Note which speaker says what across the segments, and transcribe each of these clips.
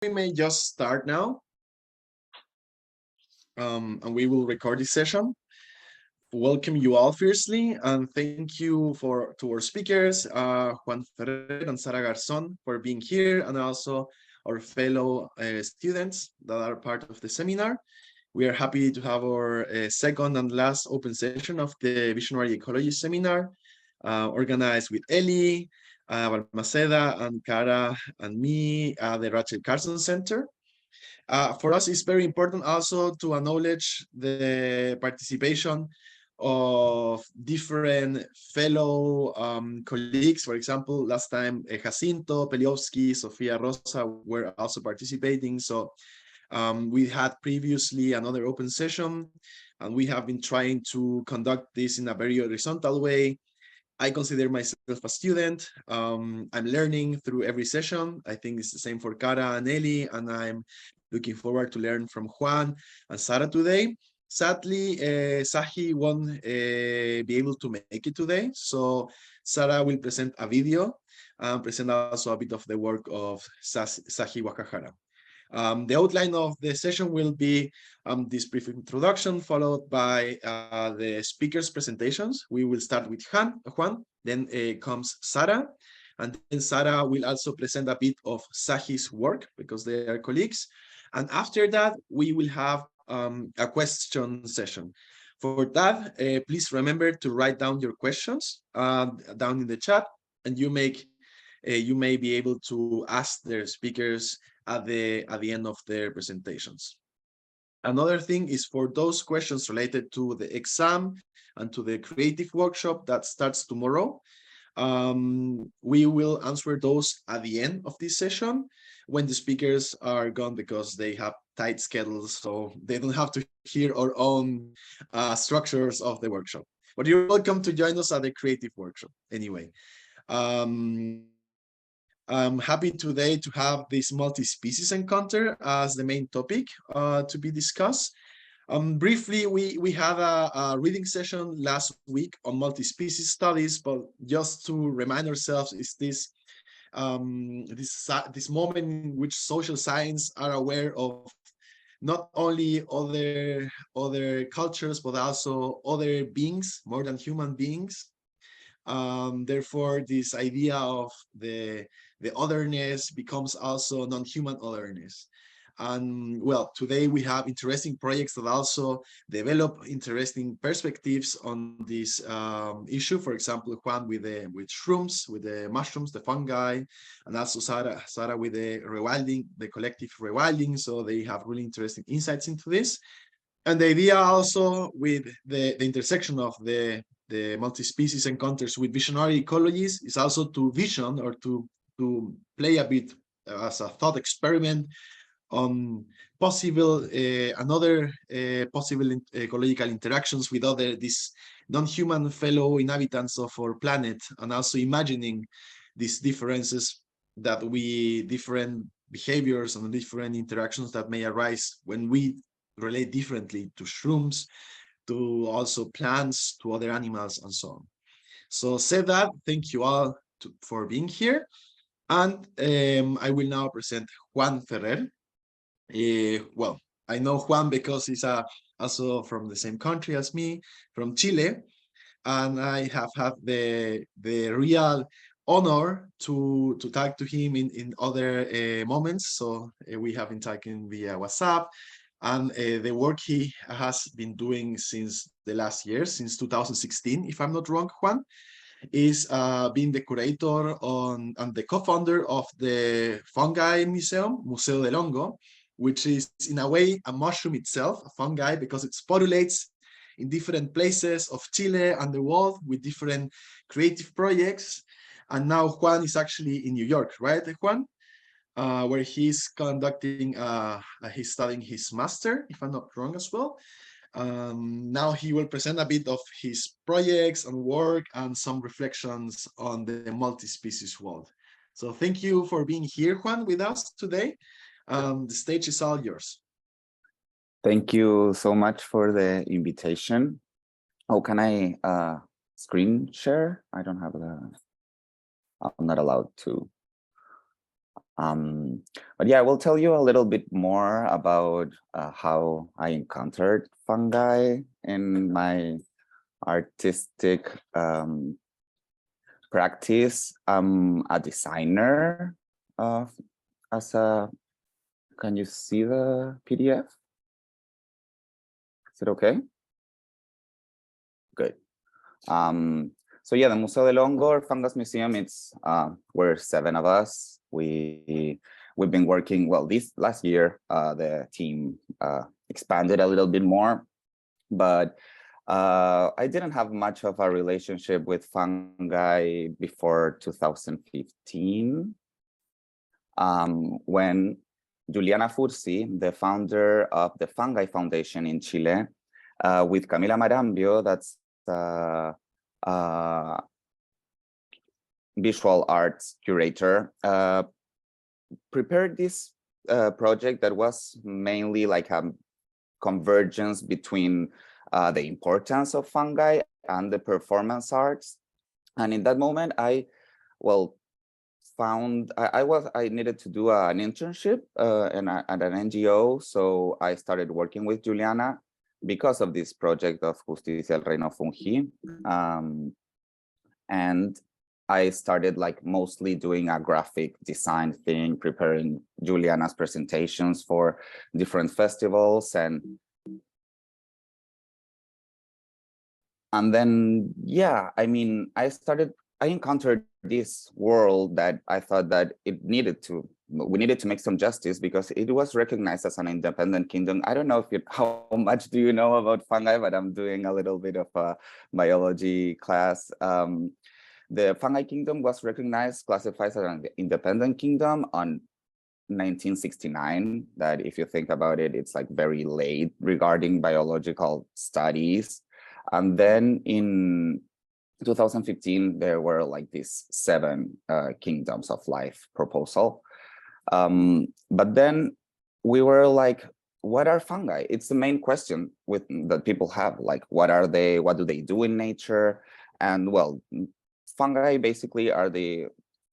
Speaker 1: we may just start now, and we will record this session. Welcome you all fiercely, and thank you to our speakers, Juan Ferrer and Sara Garzon, for being here, and also our fellow students that are part of the seminar. We are happy to have our second and last open session of the Visionary Ecology seminar, organized with Eli, Balmaceda, and Cara, and me at the Rachel Carson Center. For us, it's very important also to acknowledge the participation of different fellow colleagues. For example, last time Jacinto, Peliowski, Sofia Rosa were also participating. So we had previously another open session, and we have been trying to conduct this in a very horizontal way. I consider myself a student. I'm learning through every session. I think it's the same for Cara and Eli, and I'm looking forward to learn from Juan and Sara today. Sadly, Sahi won't be able to make it today, so Sara will present a video and present also a bit of the work of Sahi Wakahara. The outline of the session will be this brief introduction, followed by the speakers' presentations. We will start with Juan, then comes Sara, and then Sara will also present a bit of Sahi's work because they are colleagues. And after that, we will have a question session. For that, please remember to write down your questions down in the chat, and you may be able to ask their speakers at the end of their presentations. Another thing is for those questions related to the exam and to the creative workshop that starts tomorrow. We will answer those at the end of this session when the speakers are gone, because they have tight schedules, so they don't have to hear our own structures of the workshop. But you're welcome to join us at the creative workshop anyway. I'm happy today to have this multi-species encounter as the main topic to be discussed. Briefly, we had a reading session last week on multi-species studies, but just to remind ourselves, is this moment in which social science are aware of not only other cultures, but also other beings, more than human beings. Therefore, this idea of the otherness becomes also non-human otherness. And well, today we have interesting projects that also develop interesting perspectives on this issue. For example, Juan with shrooms, with the mushrooms, the fungi, and also Sara with the rewilding, the collective rewilding. So they have really interesting insights into this. And the idea also with the intersection of the multi-species encounters with visionary ecologies is also to vision, or to play a bit as a thought experiment on possible possible ecological interactions with these non-human fellow inhabitants of our planet, and also imagining these differences different behaviors and different interactions that may arise when we relate differently to shrooms, to also plants, to other animals, and so on. So said that, thank you all for being here. And I will now present Juan Ferrer. Well, I know Juan because he's also from the same country as me, from Chile. And I have had the real honor to talk to him in other moments. So we have been talking via WhatsApp. And the work he has been doing since the last year, since 2016, if I'm not wrong, Juan, is being the curator and the co-founder of the Fungi Museum, Museo del Hongo, which is in a way a mushroom itself, a fungi, because it sporulates in different places of Chile and the world with different creative projects. And now Juan is actually in New York, right, Juan? Where he's conducting, he's studying his master, if I'm not wrong as well. Now he will present a bit of his projects and work and some reflections on the multi-species world. So thank you for being here, Juan, with us today. The stage is all yours.
Speaker 2: Thank you so much for the invitation. Oh, can I screen share? I don't have I'm not allowed to. Um, but yeah, I will tell you a little bit more about how I encountered fungi in my artistic practice. I'm a designer. As a, can you see the PDF? Is it okay? Good. So yeah, the Museo del Hongo or Fungus Museum, it's we're 7 of us. We've been working, well, this last year, the team expanded a little bit more, but I didn't have much of a relationship with fungi before 2015, when Juliana Fursi, the founder of the Fungi Foundation in Chile, with Camila Marambio, that's visual arts curator, prepared this project that was mainly like a convergence between the importance of fungi and the performance arts. And in that moment, I needed to do an internship at an NGO. So I started working with Juliana because of this project of Justicia el Reino Fungi. And I started like mostly doing a graphic design thing, preparing Juliana's presentations for different festivals. And then, yeah, I mean, I encountered this world that I thought that we needed to make some justice because it was recognized as an independent kingdom. I don't know how much do you know about fungi, but I'm doing a little bit of a biology class. The fungi kingdom was classified as an independent kingdom on 1969. That if you think about it, it's like very late regarding biological studies. And then in 2015, there were like these 7 kingdoms of life proposal. But then we were like, what are fungi? It's the main question that people have, like, what are they? What do they do in nature? And well, fungi basically are the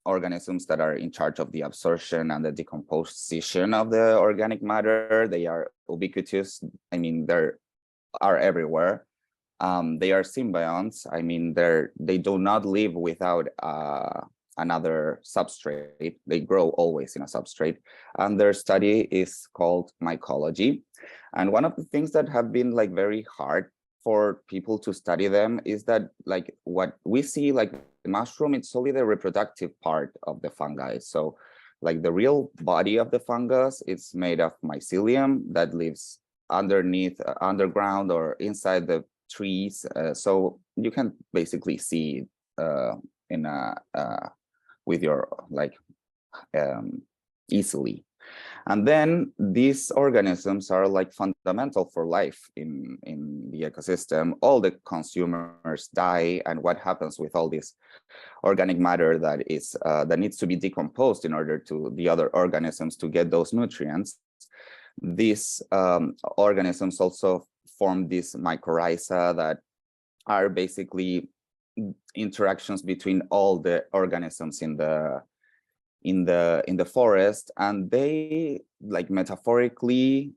Speaker 2: organisms that are in charge of the absorption and the decomposition of the organic matter. They are ubiquitous. I mean, they are everywhere. They are symbionts. I mean, they do not live without another substrate. They grow always in a substrate. And their study is called mycology. And one of the things that have been like very hard for people to study them is that like what we see, like the mushroom, it's only the reproductive part of the fungi. So like the real body of the fungus, it's made of mycelium that lives underneath, underground or inside the trees. So you can basically see in with your like easily. And then these organisms are like fundamental for life in the ecosystem. All the consumers die, and what happens with all this organic matter that needs to be decomposed in order to the other organisms to get those nutrients? These organisms also form these mycorrhiza that are basically interactions between all the organisms in the forest, and they like metaphorically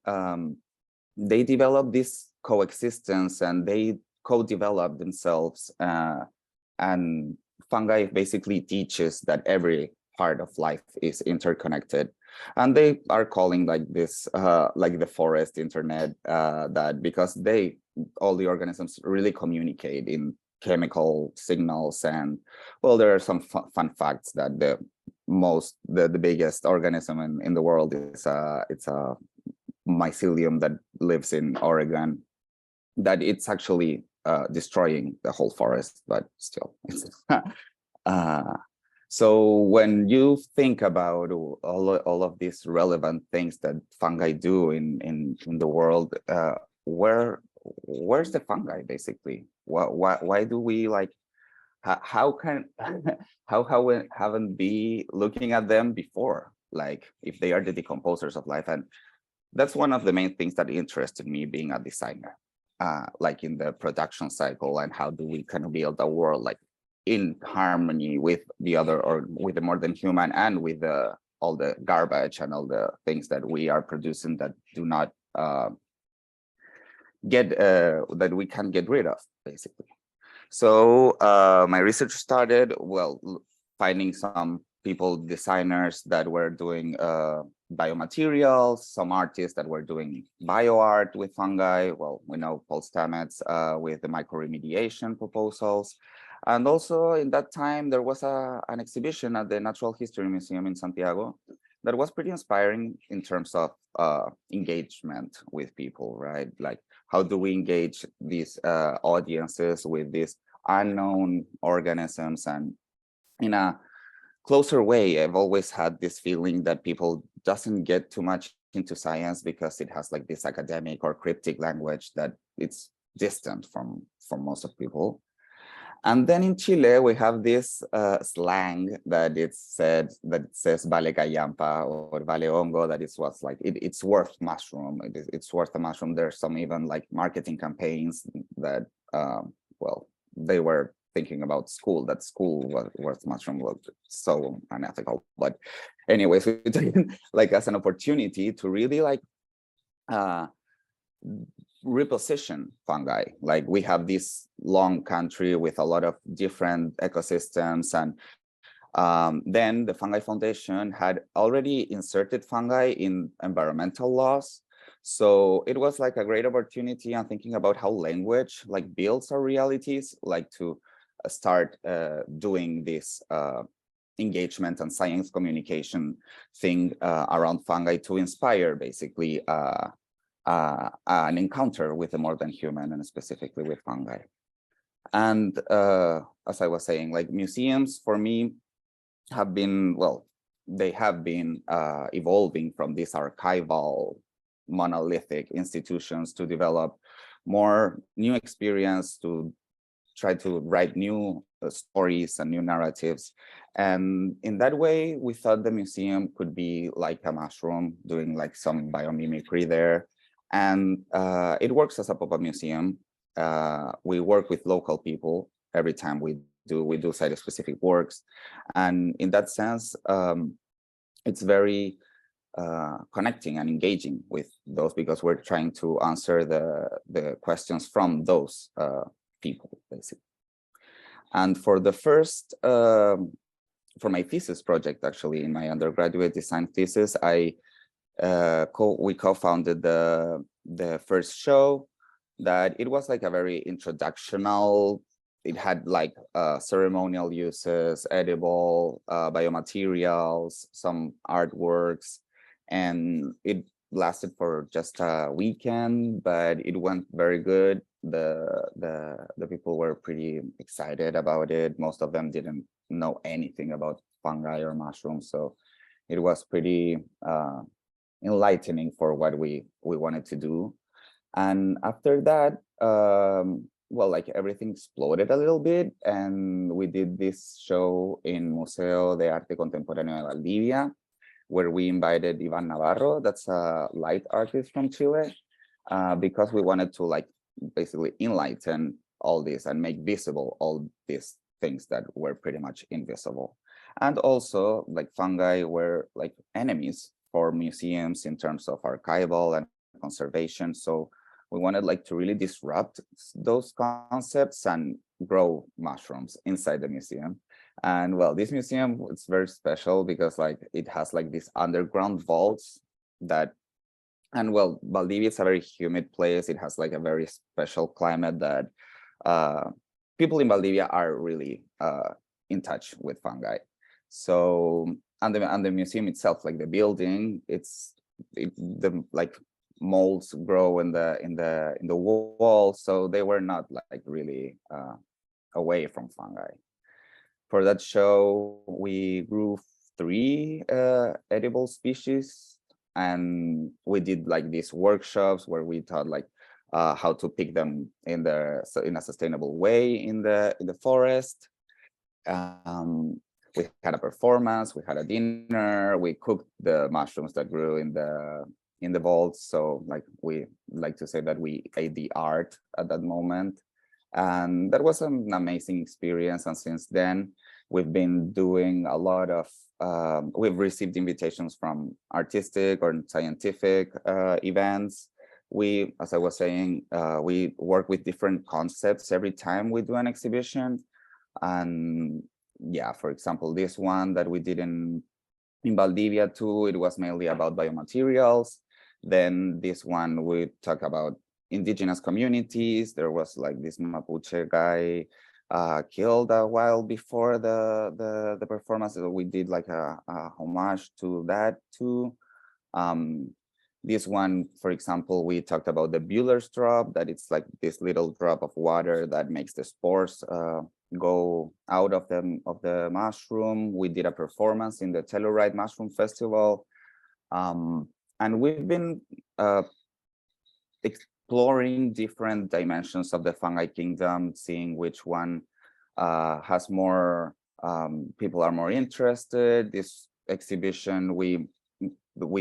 Speaker 2: they develop this coexistence and they co-develop themselves, and fungi basically teaches that every part of life is interconnected. And they are calling like this like the forest internet, that because all the organisms really communicate in chemical signals. And well, there are some fun facts that the biggest organism in the world is it's a mycelium that lives in Oregon, that it's actually destroying the whole forest, but still it's so when you think about all of these relevant things that fungi do in the world, where's the fungi basically? Why do we like, how can how we haven't be looking at them before, like if they are the decomposers of life? And that's one of the main things that interested me being a designer, like in the production cycle, and how do we kind of build a world like in harmony with the other, or with the more than human and with the all the garbage and all the things that we are producing that do not that we can get rid of, basically. So my research started, well, finding some people, designers that were doing biomaterials, some artists that were doing bioart with fungi. Well, we know Paul Stamets with the microremediation proposals. And also in that time, there was an exhibition at the Natural History Museum in Santiago that was pretty inspiring in terms of engagement with people, right? Like, how do we engage these audiences with these unknown organisms? And in a closer way, I've always had this feeling that people doesn't get too much into science because it has like this academic or cryptic language that it's distant from most of people. And then in Chile, we have this slang that it says vale callampa or vale hongo, that is what's like, it's worth mushroom. It's worth a mushroom. There's some even like marketing campaigns that, well, they were thinking about school, that school was worth mushroom, was so unethical. But anyways, we took it like as an opportunity to really like reposition fungi. Like, we have this long country with a lot of different ecosystems, and then the Fungi Foundation had already inserted fungi in environmental laws. So it was like a great opportunity. I'm thinking about how language like builds our realities, like to start doing this engagement and science communication thing around fungi to inspire basically an encounter with the more than human, and specifically with fungi. And as I was saying, like, museums for me have been, well, they have been evolving from these archival monolithic institutions to develop more new experience, to try to write new stories and new narratives. And in that way, we thought the museum could be like a mushroom, doing like some biomimicry there. And it works as a pop-up museum. We work with local people every time we do site-specific works. And in that sense, it's very connecting and engaging with those, because we're trying to answer the questions from those people, basically. And for the first, for my thesis project, actually, in my undergraduate design thesis, we co-founded the first show. That it was like a very introductional. It had like ceremonial uses, edible biomaterials, some artworks, and it lasted for just a weekend, but it went very good. The people were pretty excited about it. Most of them didn't know anything about fungi or mushrooms, so it was pretty enlightening for what we wanted to do. And after that, well, like, everything exploded a little bit, and we did this show in Museo de Arte Contemporáneo de Valdivia, where we invited Ivan Navarro, that's a light artist from Chile, because we wanted to like basically enlighten all this and make visible all these things that were pretty much invisible. And also, like, fungi were like enemies for museums in terms of archival and conservation. So we wanted like to really disrupt those concepts and grow mushrooms inside the museum. And well, this museum, it's very special because like it has like these underground vaults that, and well, Valdivia is a very humid place. It has like a very special climate that people in Valdivia are really in touch with fungi. So, and the museum itself, like the building, the like molds grow in the wall, so they were not like really away from fungi. For that show, we grew 3 edible species, and we did like these workshops where we taught like how to pick them in a sustainable way in the forest. We had a performance, we had a dinner, we cooked the mushrooms that grew in the vaults. So like, we like to say that we ate the art at that moment. And that was an amazing experience. And since then, We've been doing a lot of, we've received invitations from artistic or scientific events. We, as I was saying, we work with different concepts every time we do an exhibition. And yeah, for example, this one that we did in Valdivia too, it was mainly about biomaterials. Then this one, we talk about indigenous communities. There was like this Mapuche guy killed a while before the performance. So we did like a homage to that too. Um, this one, for example, we talked about the Bueller's drop, that it's like this little drop of water that makes the spores go out of the mushroom. We did a performance in the Telluride Mushroom Festival. And we've been exploring different dimensions of the fungi kingdom, seeing which one has more, people are more interested. This exhibition, we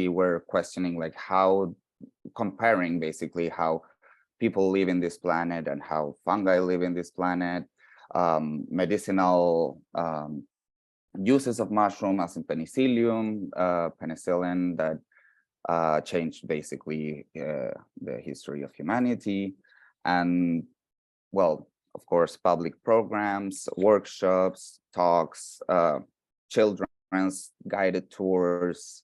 Speaker 2: were questioning like how, comparing basically how people live in this planet and how fungi live in this planet, medicinal uses of mushroom as in penicillium, penicillin that changed basically the history of humanity. And well, of course, public programs, workshops, talks, children's guided tours.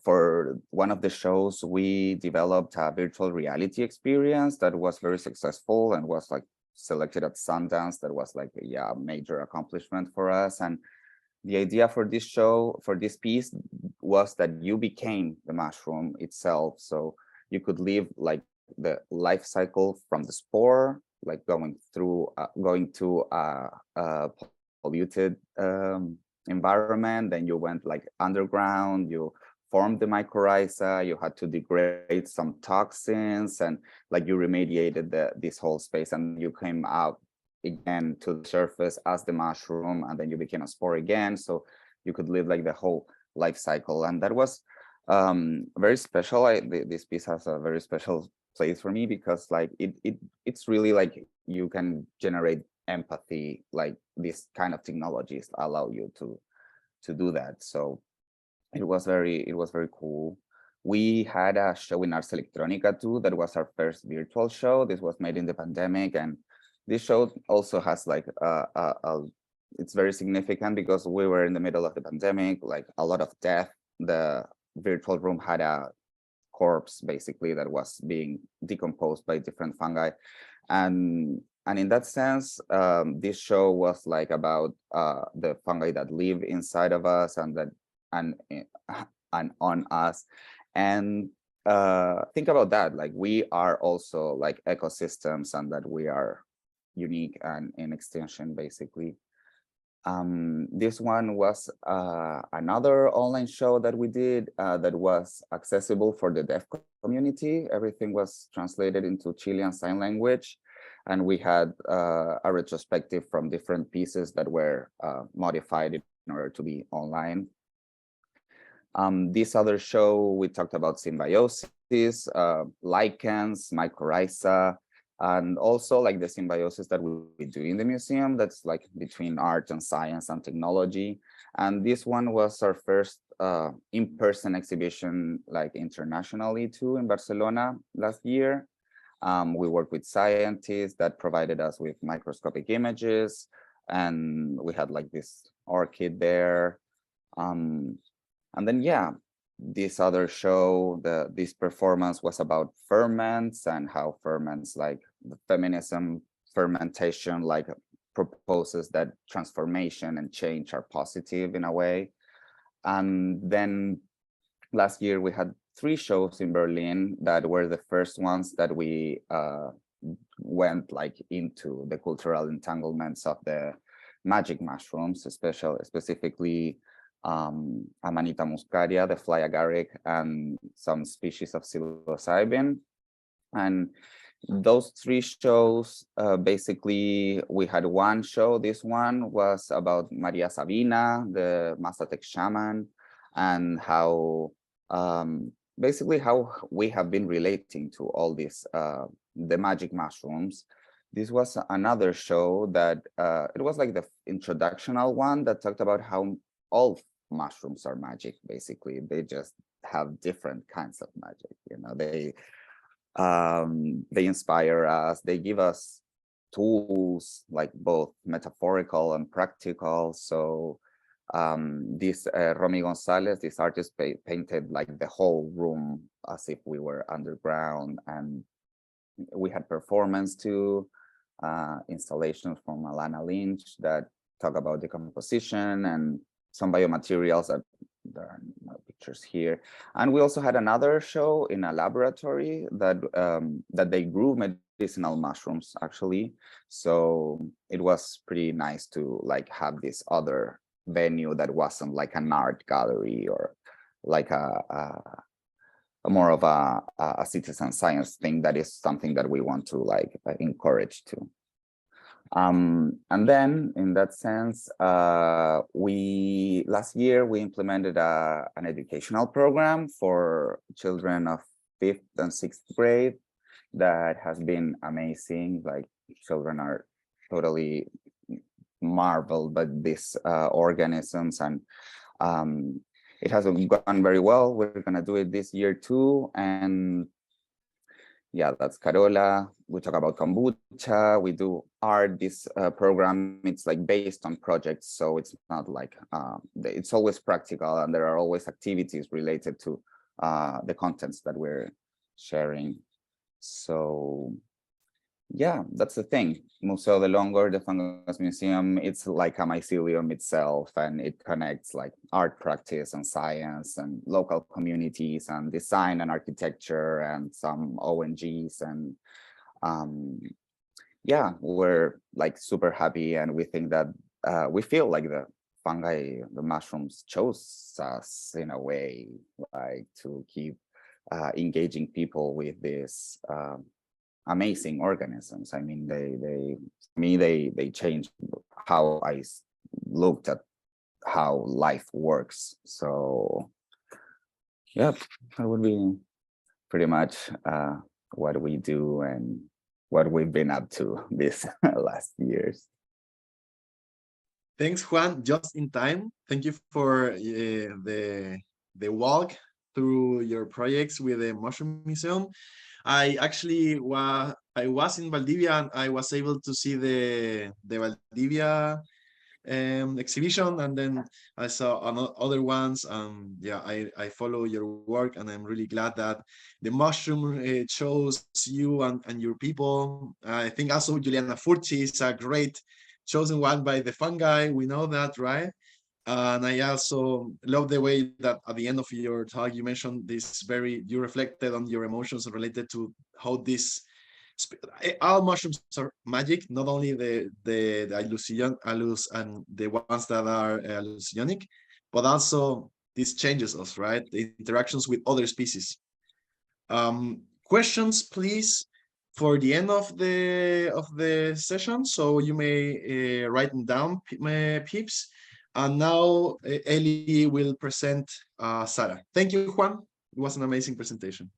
Speaker 2: For one of the shows, we developed a virtual reality experience that was very successful and was like selected at Sundance. That was like a major accomplishment for us. And the idea for this show, for this piece, was that you became the mushroom itself. So you could live like the life cycle from the spore, like going to a polluted environment. Then you went like underground, you formed the mycorrhiza, you had to degrade some toxins, and like you remediated this whole space, and you came out again to the surface as the mushroom, and then you became a spore again. So you could live like the whole life cycle. And that was very special. This piece has a very special place for me, because like it's really like you can generate empathy, like this kind of technologies allow you to do that. So it was very cool. We had a show in Ars Electronica too. That was our first virtual show. This was made in the pandemic, and this show also has like it's very significant because we were in the middle of the pandemic, like a lot of death. The virtual room had a corpse basically that was being decomposed by different fungi, and in that sense, this show was like about the fungi that live inside of us and that and on us. And think about that, like we are also like ecosystems, and that we are unique and in extension basically. This one was another online show that we did that was accessible for the deaf community. Everything was translated into Chilean Sign Language, and we had a retrospective from different pieces that were modified in order to be online. This other show, we talked about symbiosis, lichens, mycorrhiza, and also like the symbiosis that we do in the museum, that's like between art and science and technology. And this one was our first in-person exhibition, like internationally too, in Barcelona last year. We worked with scientists that provided us with microscopic images, and we had like this orchid there. And then, yeah, this other show, this performance was about ferments and how ferments, like the feminism fermentation, like proposes that transformation and change are positive in a way. And then last year we had 3 shows in Berlin that were the first ones that we went like into the cultural entanglements of the magic mushrooms, specifically Amanita muscaria, the fly agaric, and some species of psilocybin. And those 3 shows, basically, we had one show. This one was about Maria Sabina, the Mazatec shaman, and how basically how we have been relating to all these the magic mushrooms. This was another show that it was like the introductional one that talked about how all mushrooms are magic. Basically, they just have different kinds of magic. You know, they inspire us. They give us tools, like both metaphorical and practical. So this Romy Gonzalez, this artist, painted like the whole room as if we were underground, and we had performance too, installations from Alana Lynch that talk about decomposition and some biomaterials that there are no pictures here. And we also had another show in a laboratory that that they grew medicinal mushrooms actually. So it was pretty nice to like have this other venue that wasn't like an art gallery or like more of a citizen science thing. That is something that we want to like encourage too. And then in that sense, last year we implemented an educational program for children of 5th and 6th grade that has been amazing. Like, children are totally marveled by these organisms, and it has gone very well. We're gonna do it this year too. And yeah, that's Carola. We talk about kombucha. We do art. This program, it's like based on projects, so it's not like it's always practical, and there are always activities related to the contents that we're sharing. So yeah, that's the thing. Museo del Hongo, the Fungus Museum, it's like a mycelium itself, and it connects like art practice and science and local communities and design and architecture and some ONGs. And yeah, we're like super happy, and we think that we feel like the fungi, the mushrooms chose us in a way, like to keep engaging people with this amazing organisms. I mean, they changed how I looked at how life works. So yeah, that would be pretty much what we do and what we've been up to this last years.
Speaker 1: Thanks, Juan. Just in time. Thank you for the walk through your projects with the Mushroom Museum. I actually was in Valdivia, and I was able to see the Valdivia exhibition, and then I saw other ones. Yeah, I follow your work, and I'm really glad that the mushroom shows you and your people. I think also Juliana Furci is a great chosen one by the fungi. We know that, right? And I also love the way that at the end of your talk, you mentioned this you reflected on your emotions related to how this, all mushrooms are magic, not only the and the ones that are hallucinogenic, but also this changes us, right? The interactions with other species. Questions, please, for the end of the session, so you may write them down, peeps. And now Ellie will present Sarah. Thank you, Juan. It was an amazing presentation.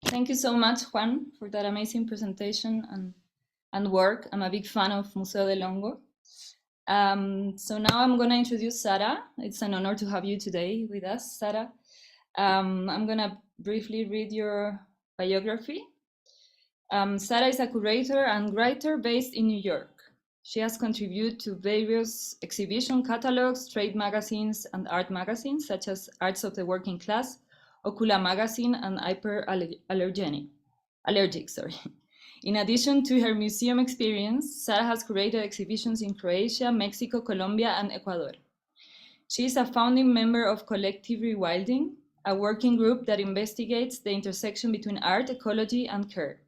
Speaker 3: Thank you so much, Juan, for that amazing presentation and work. I'm a big fan of Museo del Hongo. So now I'm going to introduce Sarah. It's an honor to have you today with us, Sarah. I'm going to briefly read your biography. Sarah is a curator and writer based in New York. She has contributed to various exhibition catalogs, trade magazines, and art magazines, such as Arts of the Working Class, Ocula Magazine, and Hyperallergic. In addition to her museum experience, Sarah has curated exhibitions in Croatia, Mexico, Colombia, and Ecuador. She is a founding member of Collective Rewilding, a working group that investigates the intersection between art, ecology, and care.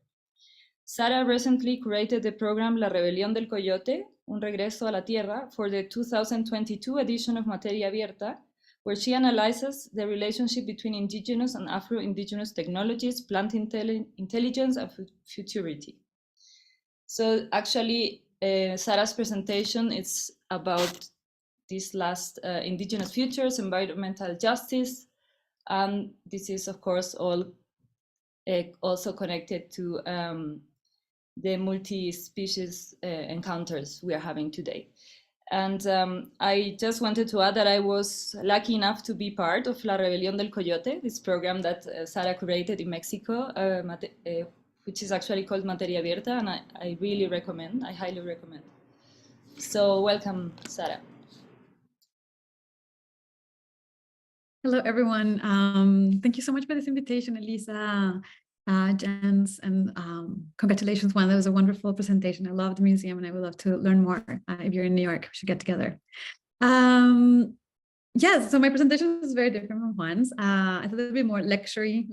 Speaker 3: Sarah recently curated the program La Rebelión del Coyote, Un Regreso a la Tierra, for the 2022 edition of Materia Abierta, where she analyzes the relationship between indigenous and Afro-Indigenous technologies, plant intelligence, and futurity. So actually, Sarah's presentation is about these last indigenous futures, environmental justice, and this is, of course, all also connected to the multi-species encounters we are having today. And I just wanted to add that I was lucky enough to be part of La Rebelión del Coyote, this program that Sara created in Mexico, which is actually called Materia Abierta, and I really recommend, I highly recommend. So welcome, Sara.
Speaker 4: Hello, everyone. Thank you so much for this invitation, Elisa, Jens, and congratulations, Juan. That was a wonderful presentation. I love the museum and I would love to learn more. If you're in New York, we should get together. Yes, so my presentation is very different from Juan's. I thought it would be more lecture-y,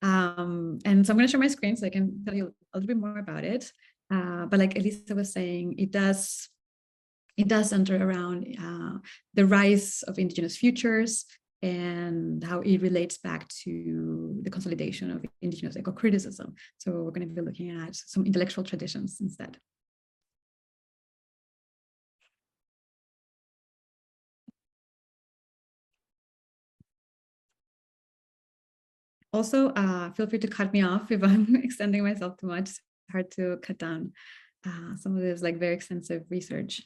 Speaker 4: and so I'm going to share my screen so I can tell you a little bit more about it. But like Elisa was saying, it does center around the rise of indigenous futures and how it relates back to the consolidation of indigenous eco-criticism. So we're going to be looking at some intellectual traditions instead. Also, feel free to cut me off if I'm extending myself too much. It's hard to cut down some of this very extensive research.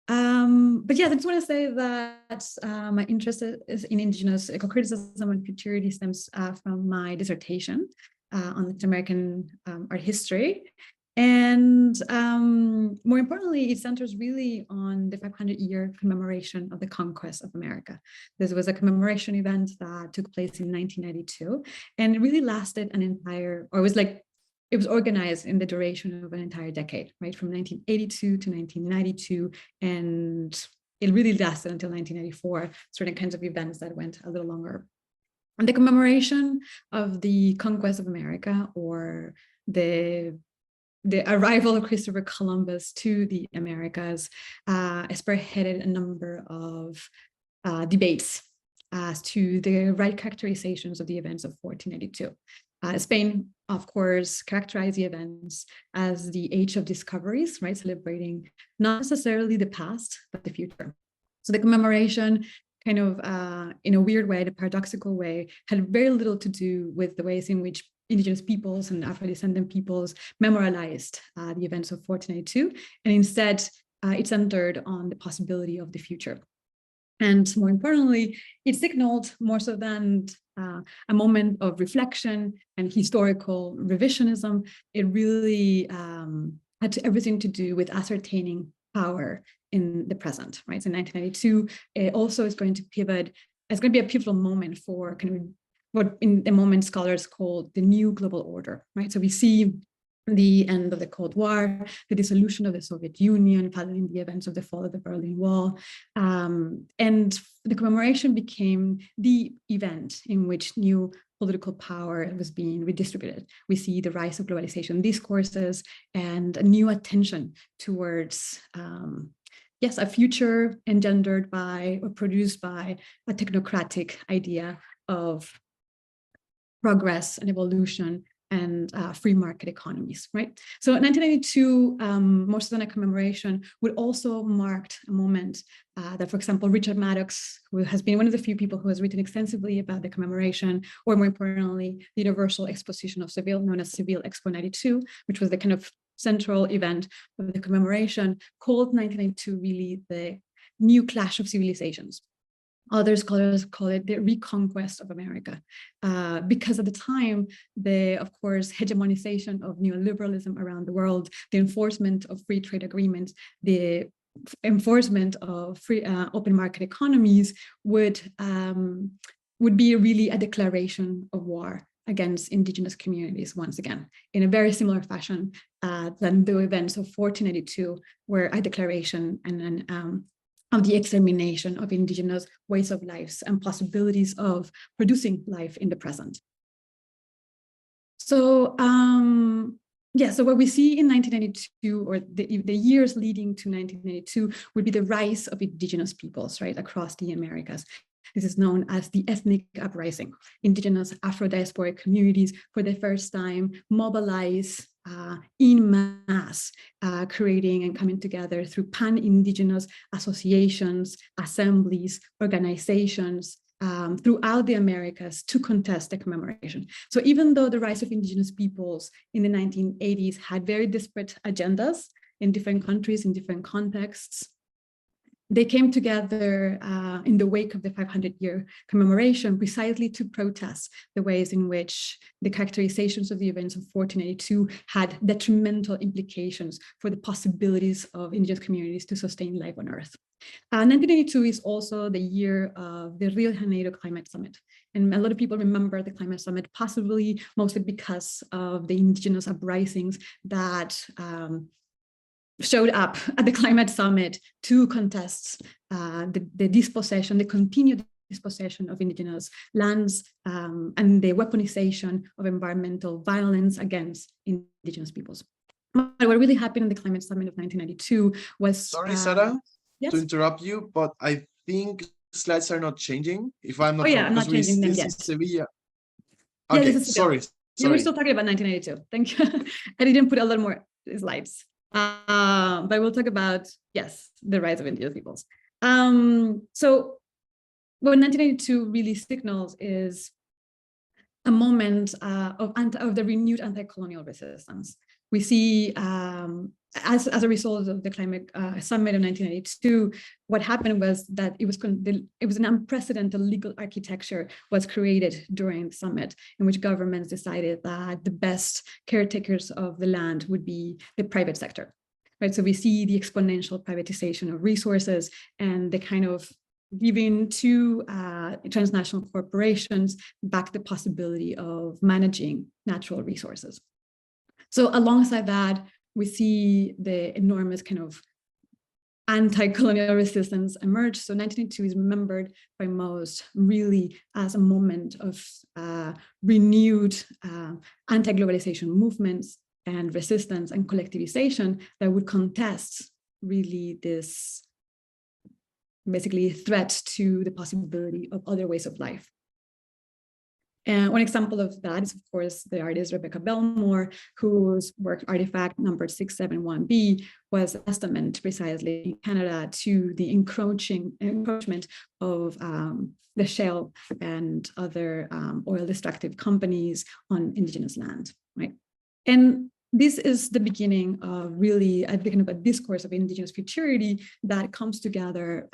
Speaker 4: But yeah, I just want to say that my interest is in indigenous eco-criticism and futurity stems from my dissertation on Latin American art history. And more importantly, it centers really on the 500-year commemoration of the conquest of America. This was a commemoration event that took place in 1992, and it really lasted an entire, or it was organized in the duration of an entire decade, right? From 1982 to 1992, and it really lasted until 1994, certain kinds of events that went a little longer. And the commemoration of the conquest of America, or the arrival of Christopher Columbus to the Americas, spearheaded a number of debates as to the right characterizations of the events of 1492. Spain, of course, characterized the events as the age of discoveries, right? Celebrating not necessarily the past, but the future. So the commemoration kind of, in a weird way, the paradoxical way, had very little to do with the ways in which indigenous peoples and Afro-descendant peoples memorialized the events of 1492, and instead it centered on the possibility of the future. And more importantly, it signaled more so than a moment of reflection and historical revisionism. It really had everything to do with ascertaining power in the present, right? So 1992, it also is going to pivot. It's going to be a pivotal moment for kind of what in the moment scholars call the new global order, right? So we see the end of the Cold War, the dissolution of the Soviet Union, following the events of the fall of the Berlin Wall. And the commemoration became the event in which new political power was being redistributed. We see the rise of globalization discourses and a new attention towards, yes, a future engendered by or produced by a technocratic idea of progress and evolution and free market economies, right? So 1992, more so than a commemoration, would also mark a moment that, for example, Richard Maddox, who has been one of the few people who has written extensively about the commemoration, or more importantly, the Universal Exposition of Seville, known as Seville Expo 92, which was the kind of central event of the commemoration, called 1992 really the new clash of civilizations. Other scholars call it the reconquest of America, because at the time, of course, hegemonization of neoliberalism around the world, the enforcement of free trade agreements, the enforcement of free open market economies would be really a declaration of war against indigenous communities once again, in a very similar fashion than the events of 1492 were a declaration and of the extermination of indigenous ways of lives and possibilities of producing life in the present. So so what we see in 1992, or the years leading to 1992, would be the rise of indigenous peoples, right, across the Americas. This is known as the ethnic uprising. Indigenous Afro-diasporic communities, for the first time, mobilize in mass, creating and coming together through pan-indigenous associations, assemblies, organizations, throughout the Americas to contest the commemoration. So even though the rights of indigenous peoples in the 1980s had very disparate agendas in different countries, in different contexts, they came together in the wake of the 500-year commemoration precisely to protest the ways in which the characterizations of the events of 1482 had detrimental implications for the possibilities of indigenous communities to sustain life on Earth. 1982 is also the year of the Rio de Janeiro Climate Summit. And a lot of people remember the climate summit, possibly mostly because of the indigenous uprisings that showed up at the climate summit to contest the dispossession, the continued dispossession of indigenous lands and the weaponization of environmental violence against indigenous peoples. But what really happened in the climate summit of 1992 was—
Speaker 1: Sorry, Sarah,
Speaker 4: yes?
Speaker 1: to interrupt you, but I think slides are not changing. If I'm not
Speaker 4: Oh yeah,
Speaker 1: wrong,
Speaker 4: I'm not
Speaker 1: because
Speaker 4: changing them
Speaker 1: this
Speaker 4: yet.
Speaker 1: is Sevilla.
Speaker 4: Yeah,
Speaker 1: Okay,
Speaker 4: this is
Speaker 1: sorry.
Speaker 4: Yeah, we're still talking about 1992. Thank you. I didn't put a lot more slides, but we'll talk about, yes, the rights of indigenous peoples. So what 1982 really signals is a moment of the renewed anti-colonial resistance. We see, as a result of the climate summit of 1982, what happened was that it was an unprecedented legal architecture was created during the summit, in which governments decided that the best caretakers of the land would be the private sector. Right, so we see the exponential privatization of resources and the kind of giving to transnational corporations back the possibility of managing natural resources. So alongside that, we see the enormous kind of anti-colonial resistance emerge. So 1982 is remembered by most really as a moment of renewed anti-globalization movements and resistance and collectivization that would contest really this basically threat to the possibility of other ways of life. And one example of that is, of course, the artist Rebecca Belmore, whose work Artifact number 671B was a testament precisely in Canada to the encroachment of the Shell and other oil extractive companies on Indigenous land, right? And this is the beginning of really a discourse of Indigenous futurity that comes together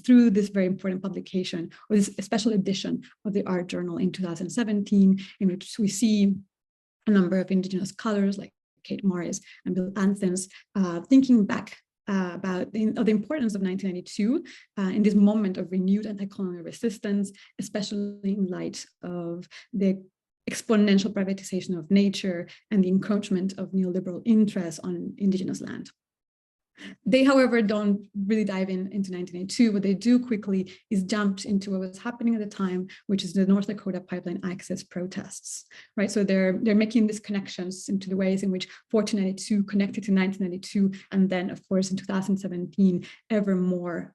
Speaker 4: through this very important publication, or this special edition of the Art Journal in 2017, in which we see a number of Indigenous scholars like Kate Morris and Bill Anthens thinking back about the importance of 1992 in this moment of renewed anti-colonial resistance, especially in light of the exponential privatization of nature and the encroachment of neoliberal interests on Indigenous land. They, however, don't really dive into 1982. What they do quickly is jump into what was happening at the time, which is the North Dakota pipeline access protests, right? So they're making these connections into the ways in which 1492 connected to 1992, and then, of course, in 2017, ever more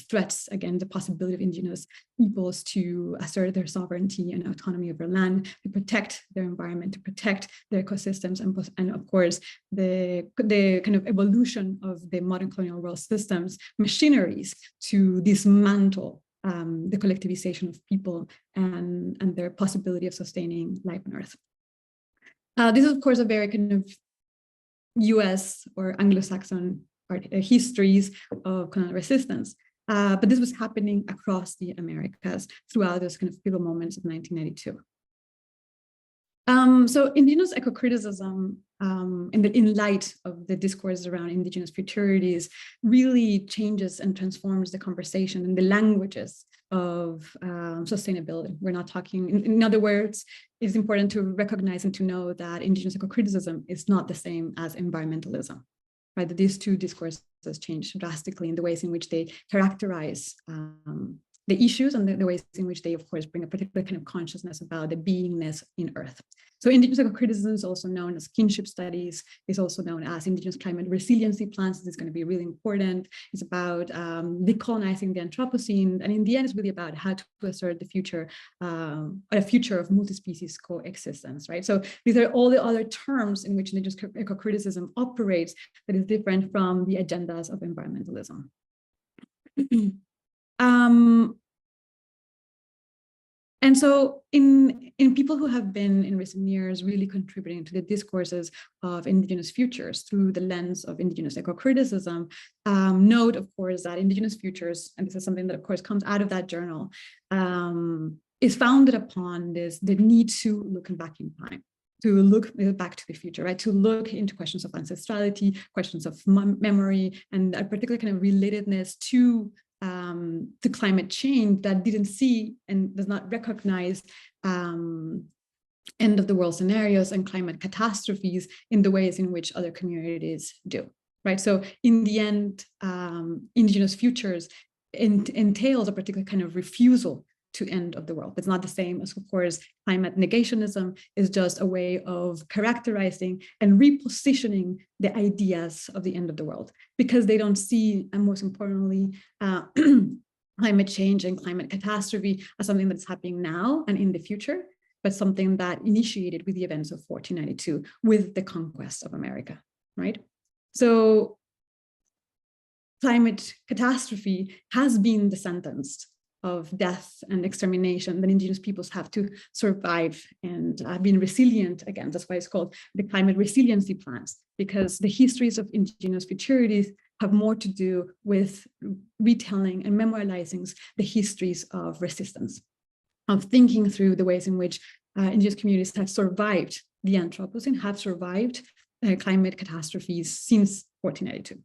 Speaker 4: threats against the possibility of Indigenous peoples to assert their sovereignty and autonomy over land, to protect their environment, to protect their ecosystems, and of course, the kind of evolution of the modern colonial world systems, machineries to dismantle the collectivization of people and their possibility of sustaining life on Earth. This is, of course, a very kind of US or Anglo-Saxon histories of colonial resistance. But this was happening across the Americas throughout those kind of pivotal moments of 1992. So Indigenous eco-criticism in light of the discourse around Indigenous futurities really changes and transforms the conversation and the languages of sustainability. We're not talking, in other words, it's important to recognize and to know that Indigenous eco-criticism is not the same as environmentalism, right? That these two discourses change drastically in the ways in which they characterize the issues and the ways in which they, of course, bring a particular kind of consciousness about the beingness in Earth. So Indigenous eco-criticism is also known as kinship studies. It's also known as Indigenous climate resiliency plans. This is going to be really important. It's about decolonizing the Anthropocene. And in the end, it's really about how to assert the future, a future of multi-species coexistence, right? So these are all the other terms in which Indigenous eco-criticism operates that is different from the agendas of environmentalism. And so in people who have been in recent years really contributing to the discourses of indigenous futures through the lens of indigenous eco-criticism, note, of course, that indigenous futures, and this is something that, of course, comes out of that journal, is founded upon the need to look back in time, to look back to the future, right? To look into questions of ancestrality, questions of memory, and a particular kind of relatedness to climate change that didn't see and does not recognize end of the world scenarios and climate catastrophes in the ways in which other communities do, right? So in the end, indigenous futures entails a particular kind of refusal to end of the world. It's not the same as, of course, climate negationism is just a way of characterizing and repositioning the ideas of the end of the world, because they don't see, and most importantly, climate change and climate catastrophe as something that's happening now and in the future, but something that initiated with the events of 1492, with the conquest of America, right? So climate catastrophe has been the sentence of death and extermination that indigenous peoples have to survive and been resilient against. That's why it's called the climate resiliency plans, because the histories of indigenous futurities have more to do with retelling and memorializing the histories of resistance, of thinking through the ways in which indigenous communities have survived the Anthropocene, have survived climate catastrophes since 1492.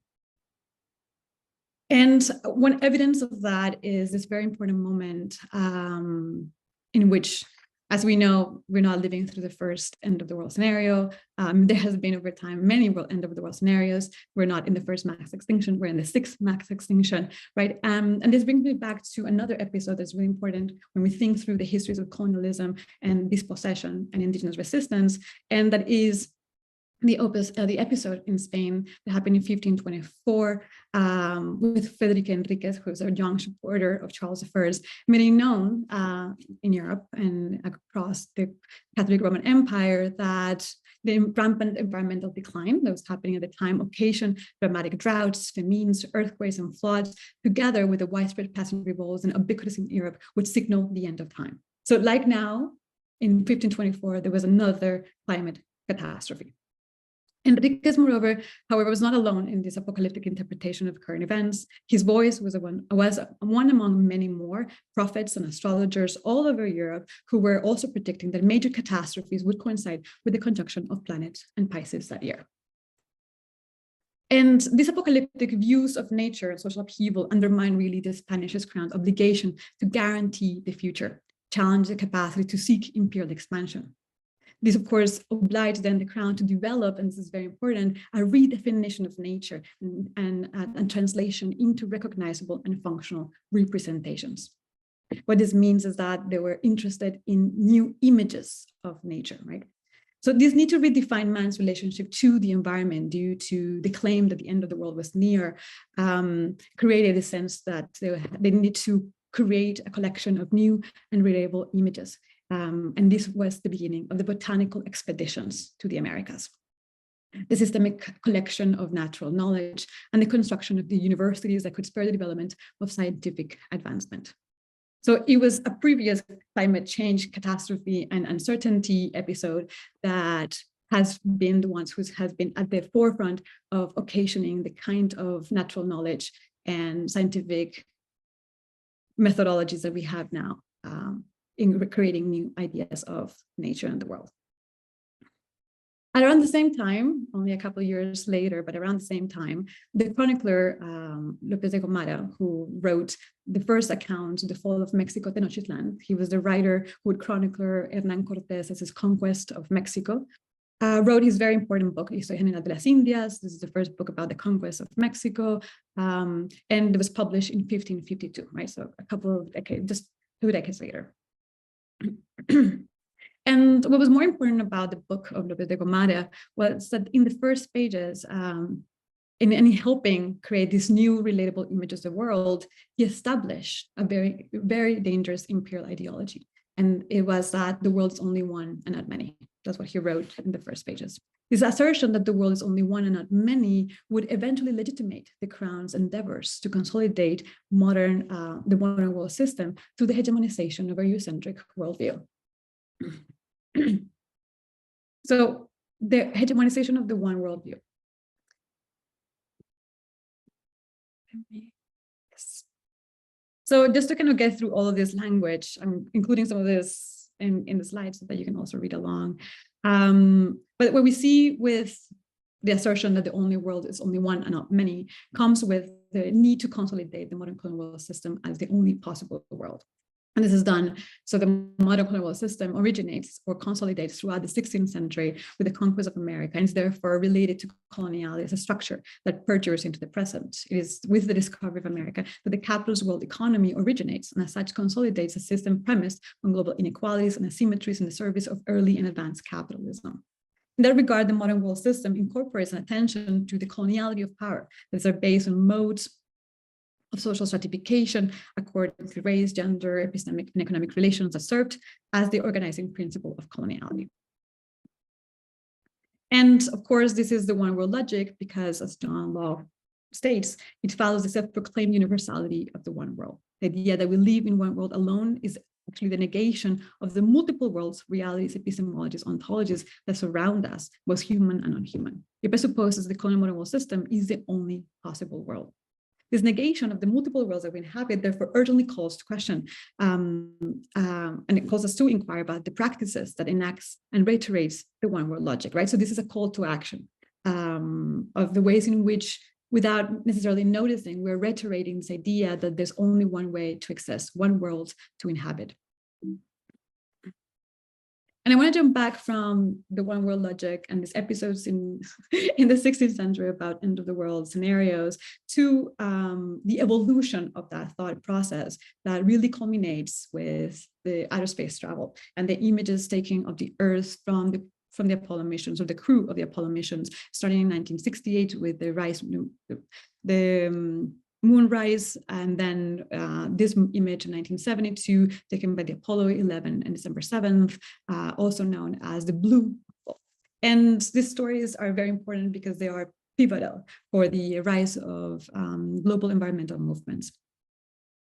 Speaker 4: And one evidence of that is this very important moment in which, as we know, we're not living through the first end of the world scenario. There has been over time many end of the world scenarios. We're not in the first mass extinction, we're in the sixth mass extinction, right? And this brings me back to another episode that's really important when we think through the histories of colonialism and dispossession and indigenous resistance, and that is the episode in Spain that happened in 1524 with Federica Enriquez, who was a young supporter of Charles I, made it known in Europe and across the Catholic Roman Empire that the rampant environmental decline that was happening at the time occasioned dramatic droughts, famines, earthquakes, and floods, together with the widespread peasant revolts and ubiquitous in Europe, would signal the end of time. So like now, in 1524, there was another climate catastrophe. Enriquez, moreover, however, was not alone in this apocalyptic interpretation of current events. His voice was one among many more prophets and astrologers all over Europe who were also predicting that major catastrophes would coincide with the conjunction of planets and Pisces that year. And these apocalyptic views of nature and social upheaval undermine really the Spanish crown's obligation to guarantee the future, challenge the capacity to seek imperial expansion. This, of course, obliged then the crown to develop, and this is very important, a redefinition of nature and translation into recognizable and functional representations. What this means is that they were interested in new images of nature, right? So this need to redefine man's relationship to the environment due to the claim that the end of the world was near, created a sense that they need to create a collection of new and relatable images. And this was the beginning of the botanical expeditions to the Americas, the systemic collection of natural knowledge and the construction of the universities that could spur the development of scientific advancement. So it was a previous climate change catastrophe and uncertainty episode that has been the ones who has been at the forefront of occasioning the kind of natural knowledge and scientific methodologies that we have now in creating new ideas of nature and the world. At around the same time, only a couple of years later, but around the same time, the chronicler López de Gomara, who wrote the first account of the fall of Mexico, Tenochtitlan, he was the writer who would chronicle Hernán Cortés's conquest of Mexico, wrote his very important book, Historia General de las Indias. This is the first book about the conquest of Mexico, and it was published in 1552, right? So a couple of decades, just 2 decades later. And what was more important about the book of López de Gomara was that in the first pages, in helping create these new relatable images of the world, he established a very, very dangerous imperial ideology. And it was that the world's only one and not many. That's what he wrote in the first pages. This assertion that the world is only one and not many would eventually legitimate the Crown's endeavors to consolidate the modern world system through the hegemonization of a Eurocentric worldview. So the hegemonization of the one worldview. Yes. So just to kind of get through all of this language, I'm including some of this in the slides so that you can also read along. But what we see with the assertion that the only world is only one and not many comes with the need to consolidate the modern colonial system as the only possible world. And this is done, so the modern colonial system originates or consolidates throughout the 16th century with the conquest of America, and is therefore related to coloniality as a structure that perdures into the present. It is with the discovery of America that the capitalist world economy originates, and as such consolidates a system premised on global inequalities and asymmetries in the service of early and advanced capitalism. In that regard, the modern world system incorporates an attention to the coloniality of power that are based on modes of social stratification according to race, gender, epistemic, and economic relations as served as the organizing principle of coloniality. And of course, this is the one world logic because, as John Law states, it follows the self-proclaimed universality of the one world. The idea that we live in one world alone is actually the negation of the multiple worlds, realities, epistemologies, ontologies that surround us, both human and non-human. It presupposes the colonial modern world system is the only possible world. This negation of the multiple worlds that we inhabit therefore urgently calls to question, and it calls us to inquire about the practices that enacts and reiterates the one world logic, right? So this is a call to action of the ways in which, without necessarily noticing, we're reiterating this idea that there's only one way to exist, one world to inhabit. And I want to jump back from the one world logic and these episodes in the 16th century about end of the world scenarios to the evolution of that thought process that really culminates with the outer space travel and the images taken of the Earth from the Apollo missions, or the crew of the Apollo missions, starting in 1968 with the rise, the moonrise, and then this image in 1972 taken by the Apollo 11 and December 7th, also known as the blue. And these stories are very important because they are pivotal for the rise of global environmental movements.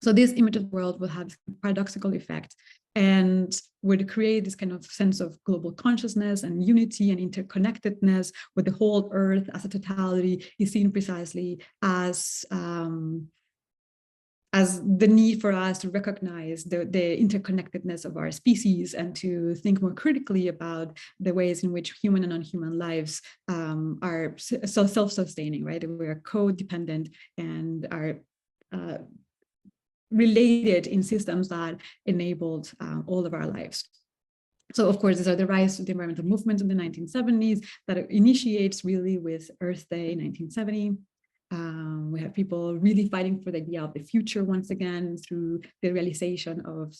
Speaker 4: So this image of the world will have a paradoxical effect and would create this kind of sense of global consciousness and unity and interconnectedness, where the whole Earth as a totality is seen precisely as the need for us to recognize the interconnectedness of our species and to think more critically about the ways in which human and non-human lives are so self-sustaining, right? We are codependent and are related in systems that enabled all of our lives. So of course, these are the rise of the environmental movement in the 1970s that initiates really with Earth Day in 1970. We have people really fighting for the idea of the future once again through the realization of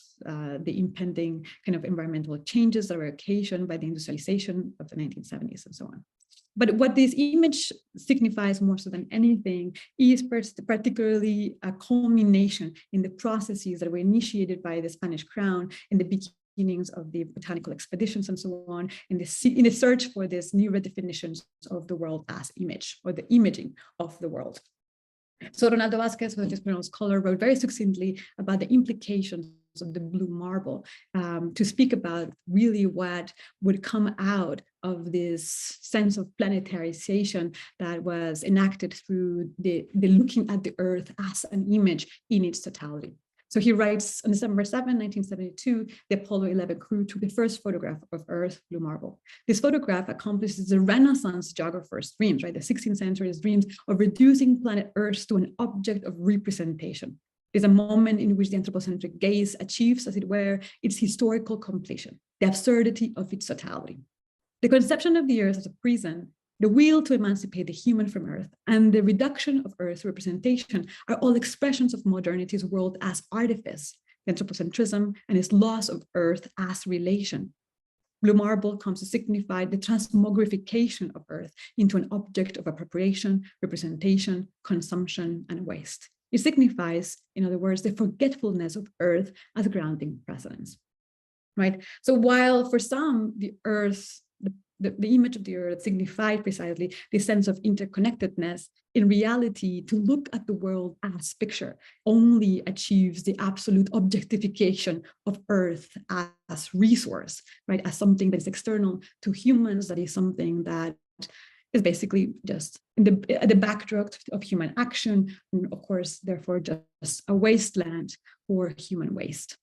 Speaker 4: the impending kind of environmental changes that were occasioned by the industrialization of the 1970s and so on. But what this image signifies more so than anything is particularly a culmination in the processes that were initiated by the Spanish crown in the beginnings of the botanical expeditions and so on, in the search for this new redefinitions of the world as image, or the imaging of the world. So Ronaldo Vázquez, who is a Spanish scholar, wrote very succinctly about the implications of the blue marble to speak about really what would come out of this sense of planetarization that was enacted through the looking at the Earth as an image in its totality. So he writes, on December 7, 1972, the Apollo 11 crew took the first photograph of Earth, blue marble. This photograph accomplishes the Renaissance geographer's dreams, right? The 16th century's dreams of reducing planet Earth to an object of representation. It's a moment in which the anthropocentric gaze achieves, as it were, its historical completion, the absurdity of its totality. The conception of the Earth as a prison, the will to emancipate the human from Earth, and the reduction of Earth's representation are all expressions of modernity's world as artifice, the anthropocentrism, and its loss of Earth as relation. Blue marble comes to signify the transmogrification of Earth into an object of appropriation, representation, consumption, and waste. It signifies, in other words, the forgetfulness of Earth as grounding precedence, right? So while for some, the Earth, the image of the earth signified precisely the sense of interconnectedness. In reality, to look at the world as picture only achieves the absolute objectification of earth as resource, right? As something that is external to humans, that is something that is basically just in the backdrop of human action, and of course, therefore, just a wasteland for human waste.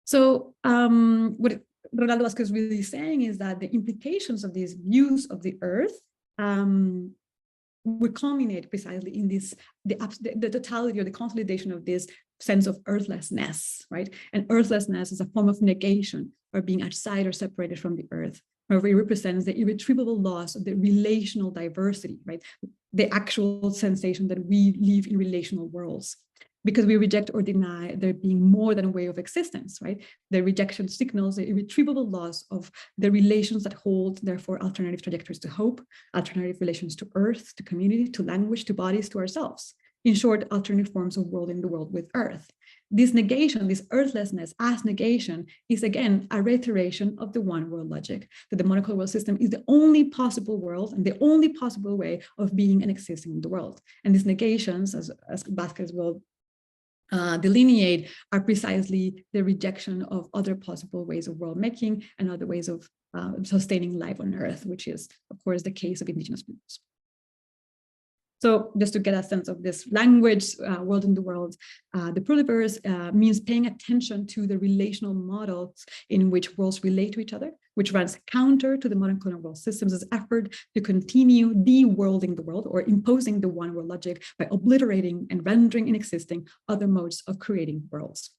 Speaker 4: So what Ronaldo Vasquez is really saying is that the implications of these views of the earth would culminate precisely in this, the totality or the consolidation of this sense of earthlessness, right? And earthlessness is a form of negation, or being outside or separated from the earth. However, it represents the irretrievable loss of the relational diversity, right? The actual sensation that we live in relational worlds, because we reject or deny there being more than a way of existence, right? The rejection signals the irretrievable loss of the relations that hold, therefore, alternative trajectories to hope, alternative relations to earth, to community, to language, to bodies, to ourselves. In short, alternative forms of world in the world with earth. This negation, this earthlessness as negation, is again a reiteration of the one world logic, that the monocultural world system is the only possible world and the only possible way of being and existing in the world. And these negations, as Vasquez will delineate, are precisely the rejection of other possible ways of world making and other ways of sustaining life on Earth, which is, of course, the case of indigenous peoples. So just to get a sense of this language, world in the world, the pluriverse means paying attention to the relational models in which worlds relate to each other, which runs counter to the modern colonial world systems' effort to continue de-worlding the world or imposing the one world logic by obliterating and rendering inexisting other modes of creating worlds.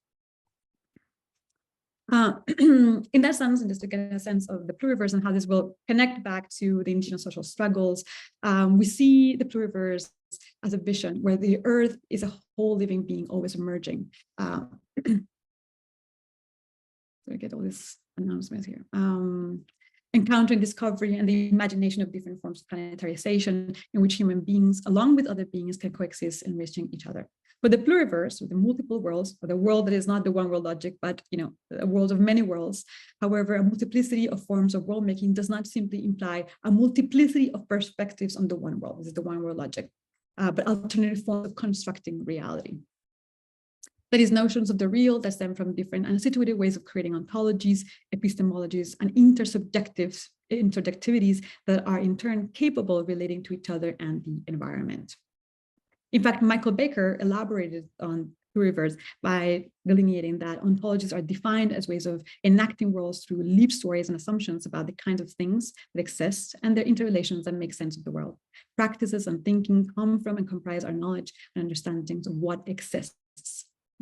Speaker 4: In that sense, and just to get a sense of the pluriverse and how this will connect back to the indigenous social struggles, we see the pluriverse as a vision where the earth is a whole living being always emerging. So I get all these announcements here. Encountering discovery and the imagination of different forms of planetarization in which human beings, along with other beings, can coexist, enriching each other. But the pluriverse, or the multiple worlds, or the world that is not the one world logic, but a world of many worlds. However, a multiplicity of forms of world making does not simply imply a multiplicity of perspectives on the one world. This is the one world logic, but alternative forms of constructing reality. That is, notions of the real that stem from different and situated ways of creating ontologies, epistemologies, and interjectivities that are in turn capable of relating to each other and the environment. In fact, Michael Baker elaborated on pluriverse by delineating that ontologies are defined as ways of enacting worlds through lived stories and assumptions about the kinds of things that exist and their interrelations that make sense of the world. Practices and thinking come from and comprise our knowledge and understandings of what exists.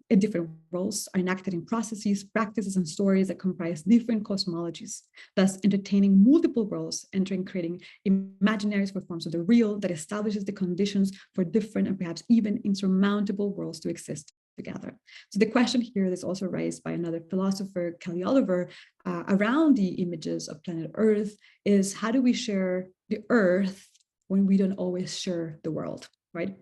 Speaker 4: Different roles are enacted in processes, practices, and stories that comprise different cosmologies, thus entertaining multiple roles, creating imaginaries for forms of the real that establishes the conditions for different and perhaps even insurmountable worlds to exist together. So the question here is also raised by another philosopher, Kelly Oliver, around the images of planet Earth is, how do we share the Earth when we don't always share the world, right?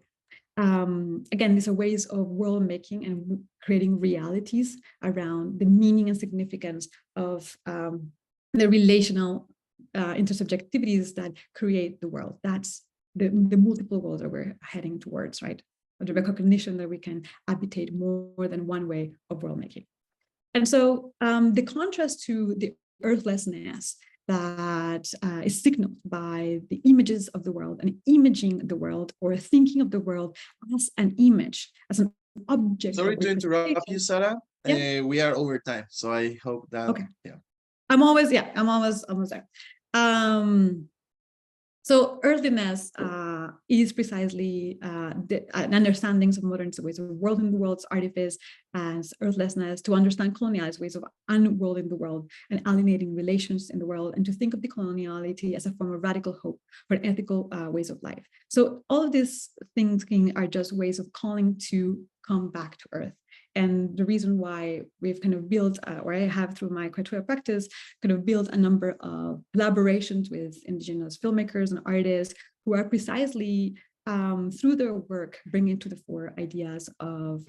Speaker 4: Again, these are ways of world making and creating realities around the meaning and significance of the relational intersubjectivities that create the world. That's the multiple worlds that we're heading towards, right? The recognition that we can habitate more than one way of world making. And so the contrast to the earthlessness that is signaled by the images of the world and imaging the world, or thinking of the world as an image, as an object.
Speaker 1: Sorry to interrupt you, Sarah.
Speaker 4: Yeah.
Speaker 1: We are over time, so I hope that,
Speaker 4: okay.
Speaker 1: Yeah.
Speaker 4: I'm almost there. So earthiness is precisely an understanding of modern ways of world in the world's artifice as earthlessness, to understand coloniality ways of unworlding the world and alienating relations in the world, and to think of decoloniality as a form of radical hope for ethical ways of life. So all of these thinking are just ways of calling to come back to Earth. And the reason why we've kind of built, or I have through my criteria practice, kind of built a number of collaborations with indigenous filmmakers and artists who are precisely through their work bringing to the fore ideas of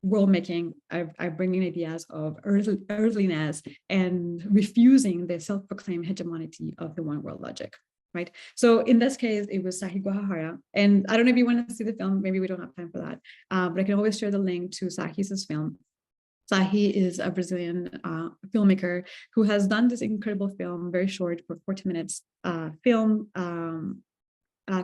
Speaker 4: world making are bringing ideas of earthliness and refusing the self-proclaimed hegemony of the one world logic, right? So in this case, it was Sahi Guajajara. And I don't know if you want to see the film, maybe we don't have time for that, but I can always share the link to Sahi's film. Sahi is a Brazilian filmmaker who has done this incredible film, very short, for 40 minutes film,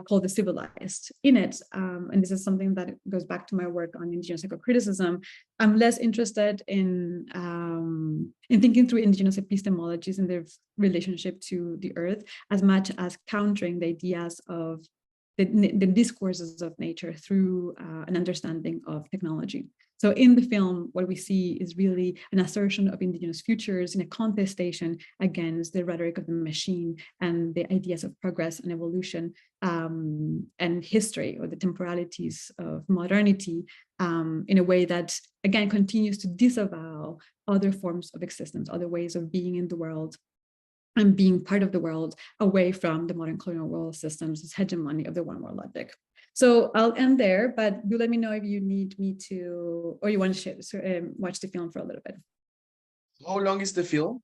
Speaker 4: called The Civilized. In it, and this is something that goes back to my work on indigenous eco-criticism, I'm less interested in thinking through indigenous epistemologies and their relationship to the earth, as much as countering the ideas of the discourses of nature through an understanding of technology. So in the film, what we see is really an assertion of indigenous futures in a contestation against the rhetoric of the machine and the ideas of progress and evolution and history, or the temporalities of modernity, in a way that, again, continues to disavow other forms of existence, other ways of being in the world and being part of the world, away from the modern colonial world systems' hegemony of the one world logic. So I'll end there, but do let me know if you need me to, or you want to watch the film for a little bit.
Speaker 1: How long is the film?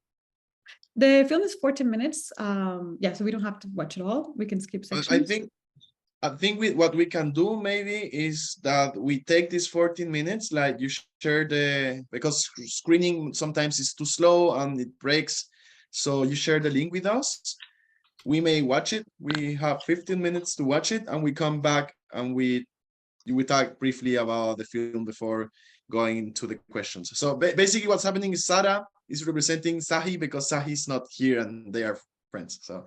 Speaker 4: The film is 14 minutes. Yeah, so we don't have to watch it all. We can skip sections.
Speaker 1: I think what we can do maybe is that we take these 14 minutes, like you share because screening sometimes is too slow and it breaks. So you share the link with us. We may watch it. We have 15 minutes to watch it, and we come back and we talk briefly about the film before going into the questions. So basically what's happening is Sara is representing Sahi because Sahi is not here and they are friends. So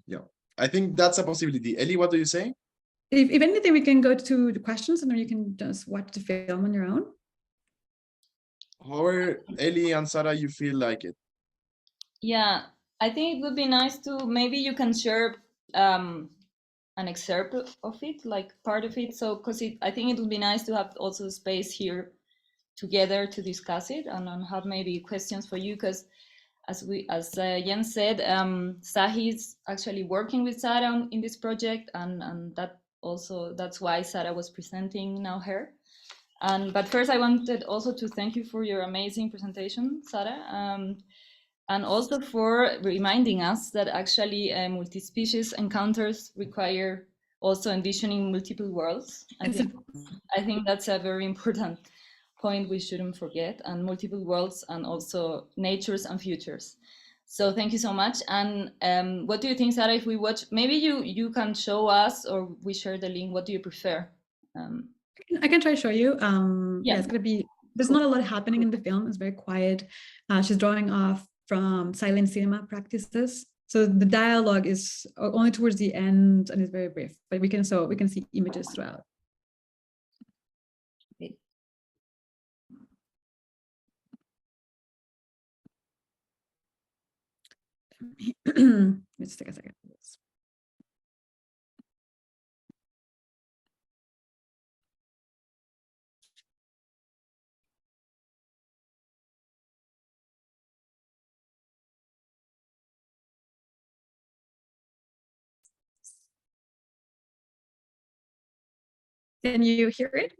Speaker 1: yeah, I think that's a possibility. Ellie, what do you say?
Speaker 4: If anything, we can go to the questions and then you can just watch the film on your own.
Speaker 1: However, Ellie and Sara, you feel like it?
Speaker 3: Yeah, I think it would be nice to, maybe you can share an excerpt of it, like part of it. So, because I think it would be nice to have also space here together to discuss it and have maybe questions for you, because as Jens said, Sahi is actually working with Sara in this project, and that's why Sara was presenting now her. But first, I wanted also to thank you for your amazing presentation, Sara. And also for reminding us that actually multi-species encounters require also envisioning multiple worlds. I think that's a very important point we shouldn't forget, and multiple worlds and also natures and futures. So thank you so much. And what do you think, Sara, if we watch, maybe you can show us or we share the link, what do you prefer?
Speaker 4: I can try to show you.
Speaker 3: Yeah,
Speaker 4: it's gonna be, there's not a lot happening in the film. It's very quiet. She's drawing off from silent cinema practices. So the dialogue is only towards the end and is very brief, but we can see images throughout.
Speaker 3: Okay.
Speaker 4: Let's take a second. Can you hear it?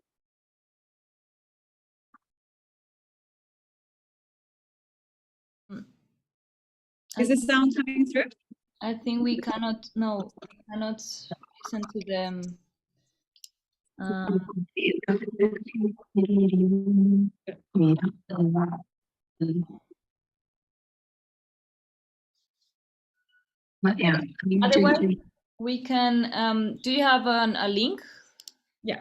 Speaker 4: Is the sound coming through?
Speaker 3: I think we cannot listen to them. Otherwise, we can, do you have a link?
Speaker 4: Yeah.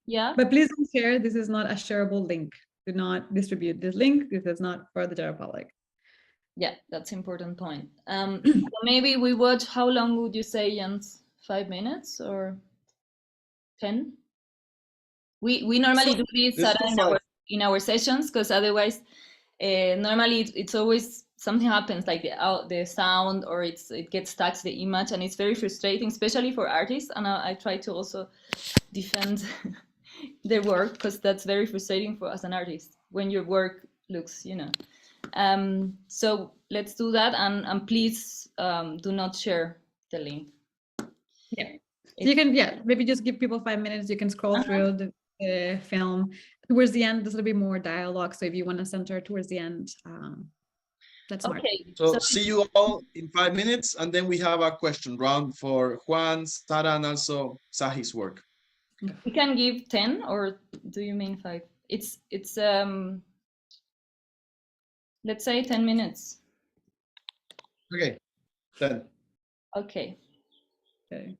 Speaker 3: Yeah.
Speaker 4: But please don't share. This is not a shareable link. Do not distribute this link. This is not for the general public.
Speaker 3: Yeah, that's an important point. So maybe we watch, how long would you say, Jens? 5 minutes or 10? We normally do this in our sessions, because otherwise, normally it's always something happens, like the sound, or it gets stuck to the image, and it's very frustrating, especially for artists. And I try to also defend their work, because that's very frustrating for as an artist when your work looks, so let's do that, and please do not share the link.
Speaker 4: Yeah, so you can, maybe just give people 5 minutes. You can scroll through the film. towards the end, this will be more dialogue. So if you want to center towards the end, that's smart.
Speaker 3: Okay.
Speaker 1: So see you all in 5 minutes, and then we have a question round for Juan, Sara, and also Sahi's work.
Speaker 3: we can give 10, or do you mean 5? It's let's say 10 minutes.
Speaker 1: Okay, then.
Speaker 3: Okay.
Speaker 4: Okay.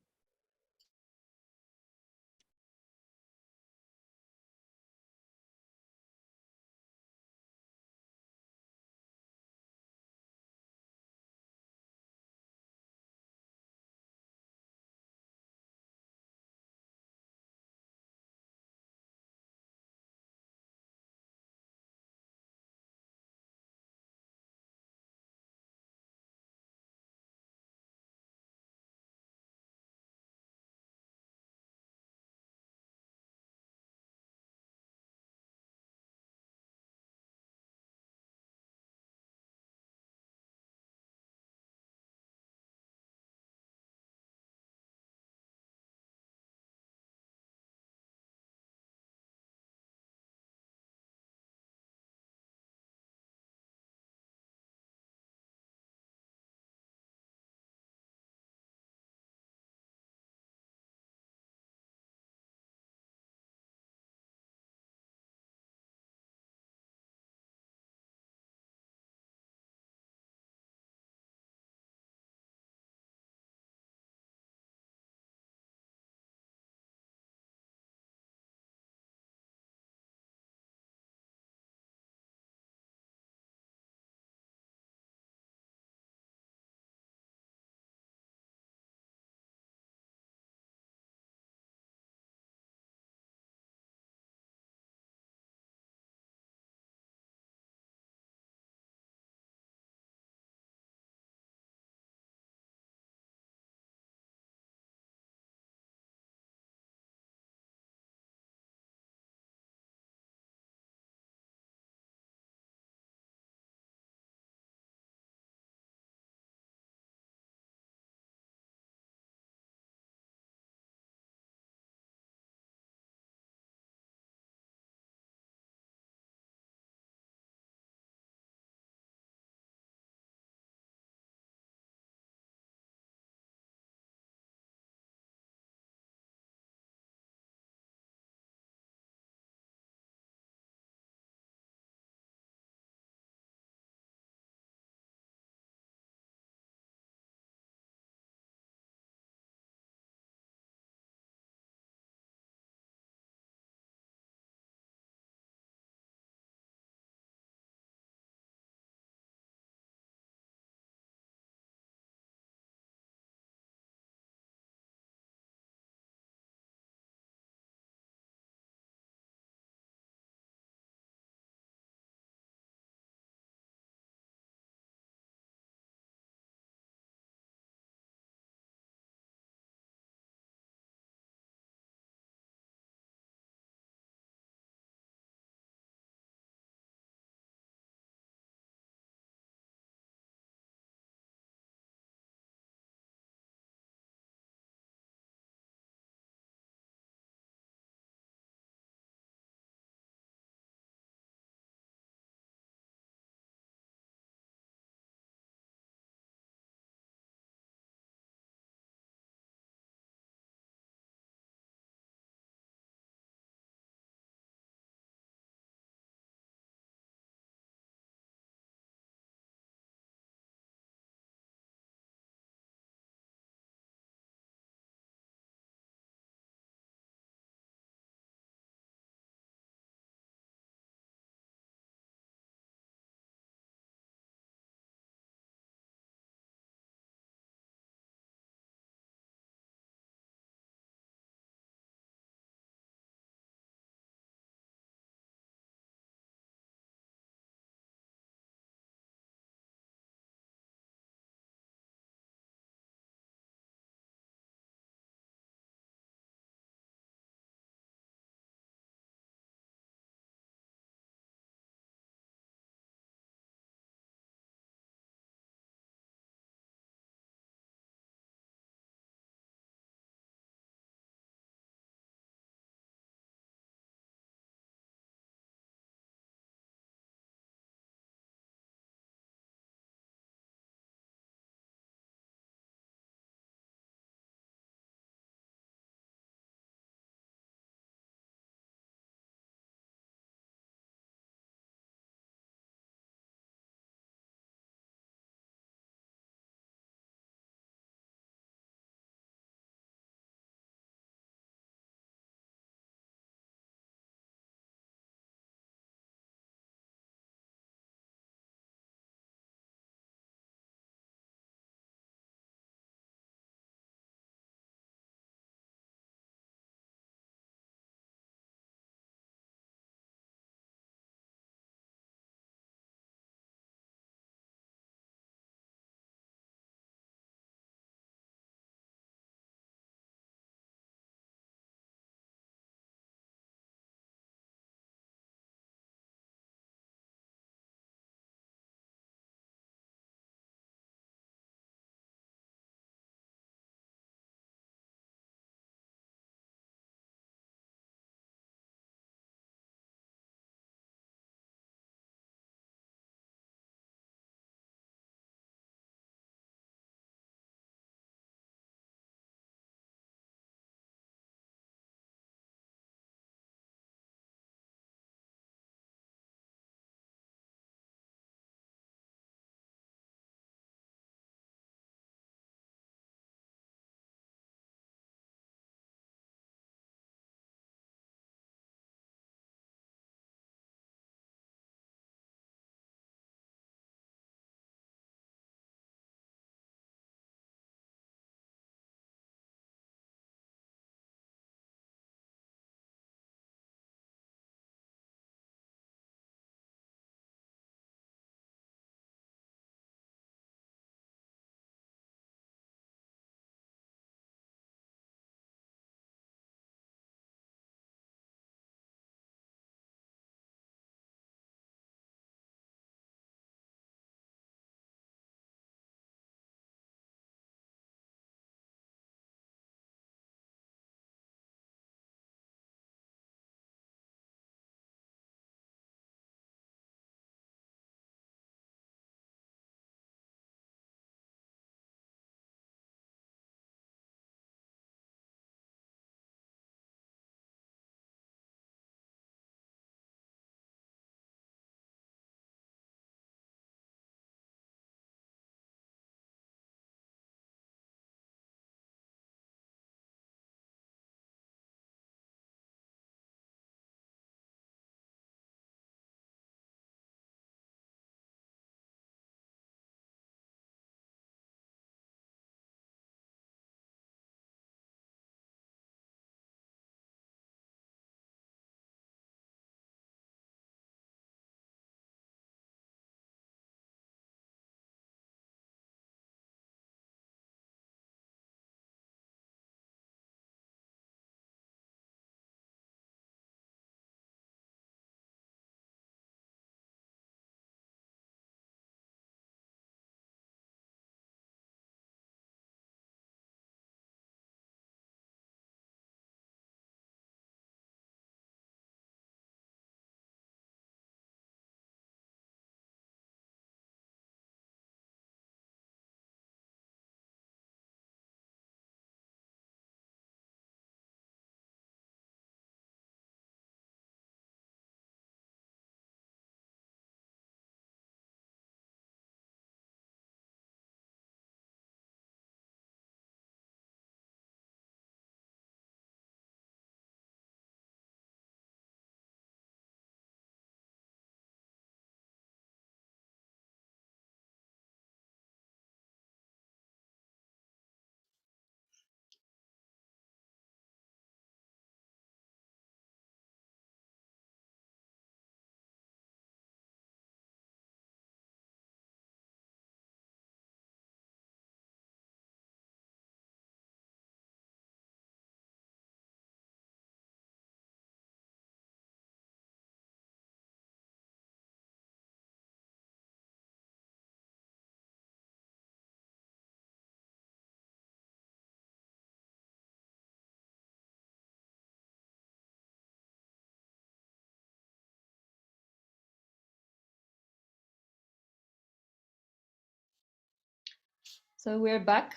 Speaker 3: So we're back.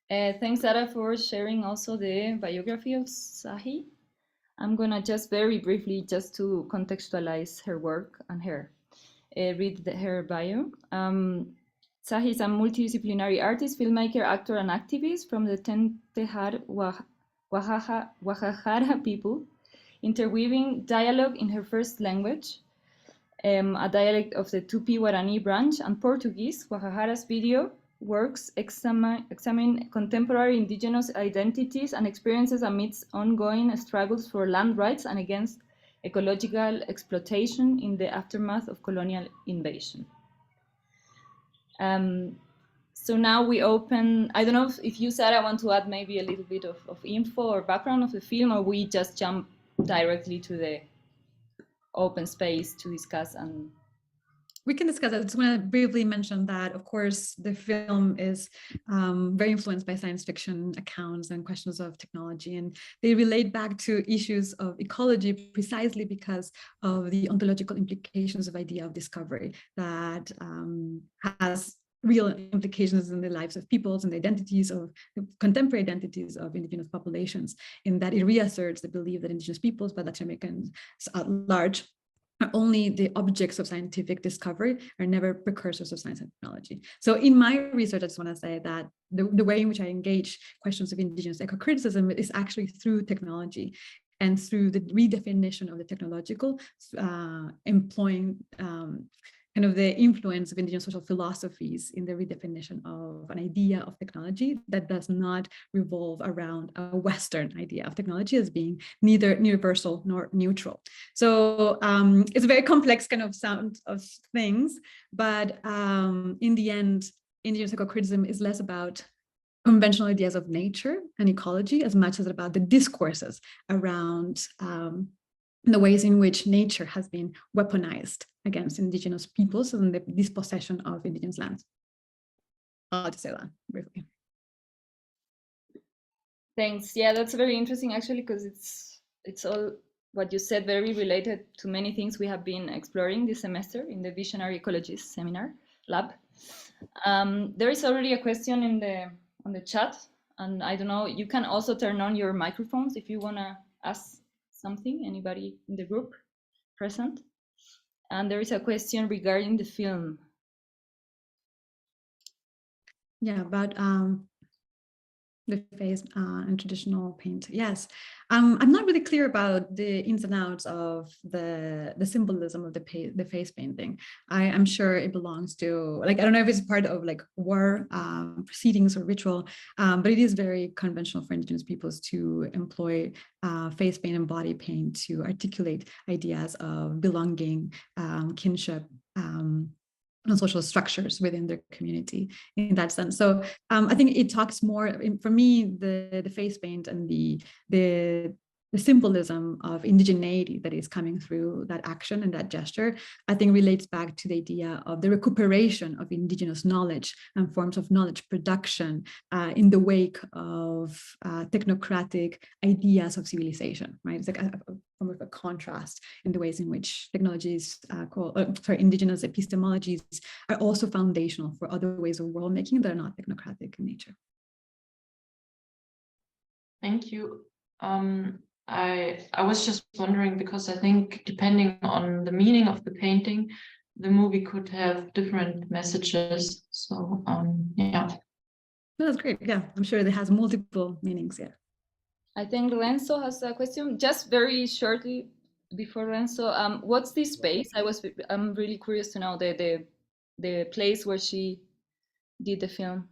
Speaker 3: Thanks, Sarah, for sharing also the biography of Sahi. I'm gonna just very briefly, just to contextualize her work and her, read her bio. Sahi is a multidisciplinary artist, filmmaker, actor, and activist from the Tentejara Oaxaca people, interweaving dialogue in her first language, a dialect of the Tupi Guarani branch, and Portuguese. Oaxacara's video works examine contemporary indigenous identities and experiences amidst ongoing struggles for land rights and against ecological exploitation in the aftermath of colonial invasion. So now we open, I don't know if you, Sarah, want to add maybe a little bit of info or background of the film, or we just jump directly to the open space to discuss. And
Speaker 4: we can discuss it. I just want to briefly mention that, of course, the film is very influenced by science fiction accounts and questions of technology, and they relate back to issues of ecology precisely because of the ontological implications of idea of discovery that has real implications in the lives of peoples and the identities of contemporary identities of indigenous populations, in that it reasserts the belief that indigenous peoples, but Latin Americans at large, are only the objects of scientific discovery, are never precursors of science and technology. So in my research, I just want to say that the way in which I engage questions of indigenous eco-criticism is actually through technology and through the redefinition of the technological, employing kind of the influence of indigenous social philosophies in the redefinition of an idea of technology that does not revolve around a Western idea of technology as being neither universal nor neutral. So it's a very complex kind of sound of things, but in the end, indigenous eco-criticism is less about conventional ideas of nature and ecology as much as about the discourses around the ways in which nature has been weaponized against indigenous peoples and the dispossession of indigenous lands. I'll just say that briefly.
Speaker 3: Thanks. Yeah, that's very interesting actually, because it's all what you said, very related to many things we have been exploring this semester in the Visionary Ecologies seminar lab. There is already a question on the chat, and I don't know, you can also turn on your microphones if you want to ask something, anybody in the group present. And there is a question regarding the film.
Speaker 4: Yeah, about the face and traditional paint. Yes, I'm not really clear about the ins and outs of the symbolism of the face painting. I'm sure it belongs to, like, I don't know if it's part of like war proceedings or ritual, but it is very conventional for indigenous peoples to employ face paint and body paint to articulate ideas of belonging, kinship, and social structures within their community in that sense. So I think it talks more, for me, the face paint and the symbolism of indigeneity that is coming through that action and that gesture, I think relates back to the idea of the recuperation of indigenous knowledge and forms of knowledge production in the wake of technocratic ideas of civilization, right? It's like a form of a contrast in the ways in which technologies, indigenous epistemologies are also foundational for other ways of world making that are not technocratic in nature.
Speaker 5: Thank you. I was just wondering, because I think depending on the meaning of the painting, the movie could have different messages. So yeah.
Speaker 4: That's great. Yeah, I'm sure it has multiple meanings. Yeah.
Speaker 3: I think Renzo has a question. Just very shortly before Renzo, what's this space? I'm really curious to know the place where she did the film.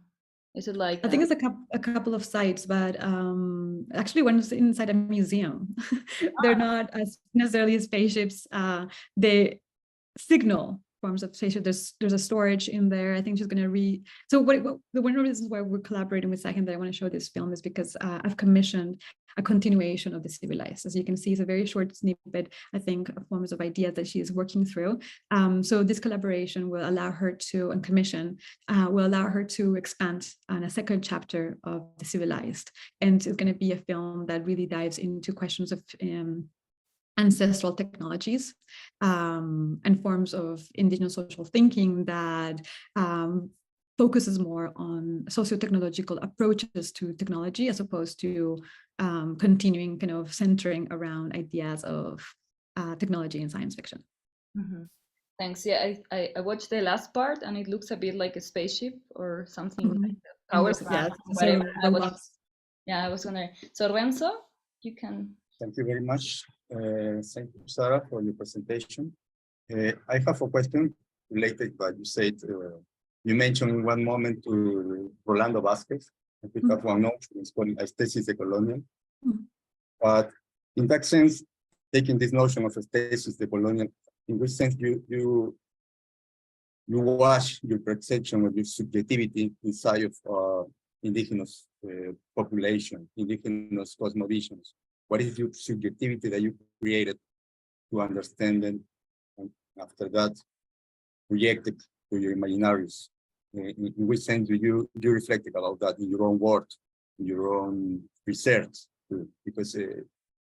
Speaker 3: Is it like?
Speaker 4: I think it's a couple of sites, but actually one is inside a museum. They're not as necessarily spaceships. They signal forms of spaceship. There's a storage in there. I think she's going to read. So one of the reasons why we're collaborating with Sahin that I want to show this film is because I've commissioned a continuation of The Civilized. As you can see, it's a very short snippet, I think, of forms of ideas that she is working through. So this collaboration will allow her to, and commission, will allow her to expand on a second chapter of The Civilized. And it's going to be a film that really dives into questions of ancestral technologies and forms of indigenous social thinking that focuses more on socio-technological approaches to technology as opposed to continuing kind of centering around ideas of technology and science fiction.
Speaker 3: Thanks. Yeah, I watched the last part and it looks a bit like a spaceship or something like the power plant, whatever. I was wondering. So Renzo, you can.
Speaker 6: Thank you very much. Thank you, Sarah, for your presentation. I have a question related to what you said. You mentioned in one moment to Rolando Vázquez. We have one notion, it's called Especies de Colonia. But in that sense, taking this notion of Especies de Colonia, in which sense you wash your perception of your subjectivity inside of indigenous population, indigenous cosmovisions? What is your subjectivity that you created to understand them, and after that, project it to your imaginaries? In which sense do you reflect about that in your own work, in your own research? Because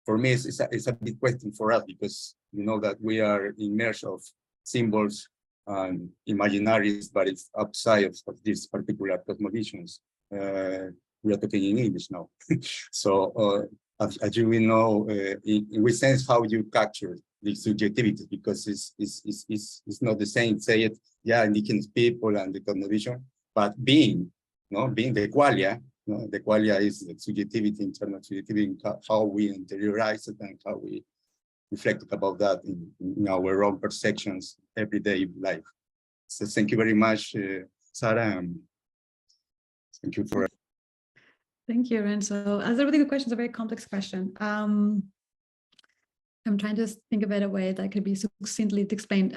Speaker 6: for me, it's a big question for us, because you know that we are immersed of symbols and imaginaries, but it's outside of these particular cosmovisions. We are talking in English now. So as you will know, in which sense, how you capture the subjectivity, because it's not the same, say it, yeah, indigenous people and the cosmovision, but being the qualia, the qualia is the subjectivity, internal subjectivity, how we interiorize it and how we reflect about that in our own perceptions, everyday life. So thank you very much, Sarah, and thank you for.
Speaker 4: Thank you, Renzo. That's a really good question. It's a very complex question. I'm trying to think of it a way that could be succinctly explained.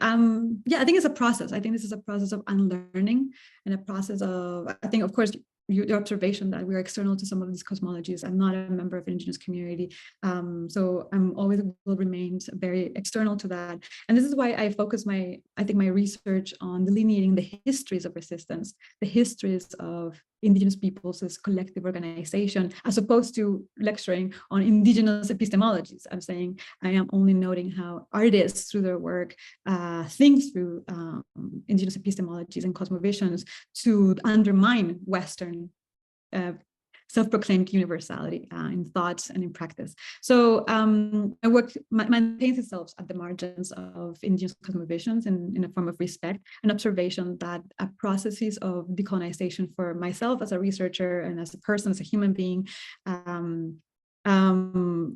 Speaker 4: Yeah, I think it's a process. I think this is a process of unlearning and a process of, I think, of course, your observation that we're external to some of these cosmologies. I'm not a member of an indigenous community, so I'm always will remain very external to that. And this is why I focus my research on delineating the histories of resistance, the histories of indigenous peoples as collective organization, as opposed to lecturing on indigenous epistemologies. I'm saying I am only noting how artists, through their work, think through indigenous epistemologies and cosmovisions to undermine Western self-proclaimed universality in thoughts and in practice. So my work maintains itself at the margins of indigenous cosmovisions in a form of respect and observation that processes of decolonization for myself as a researcher and as a person, as a human being,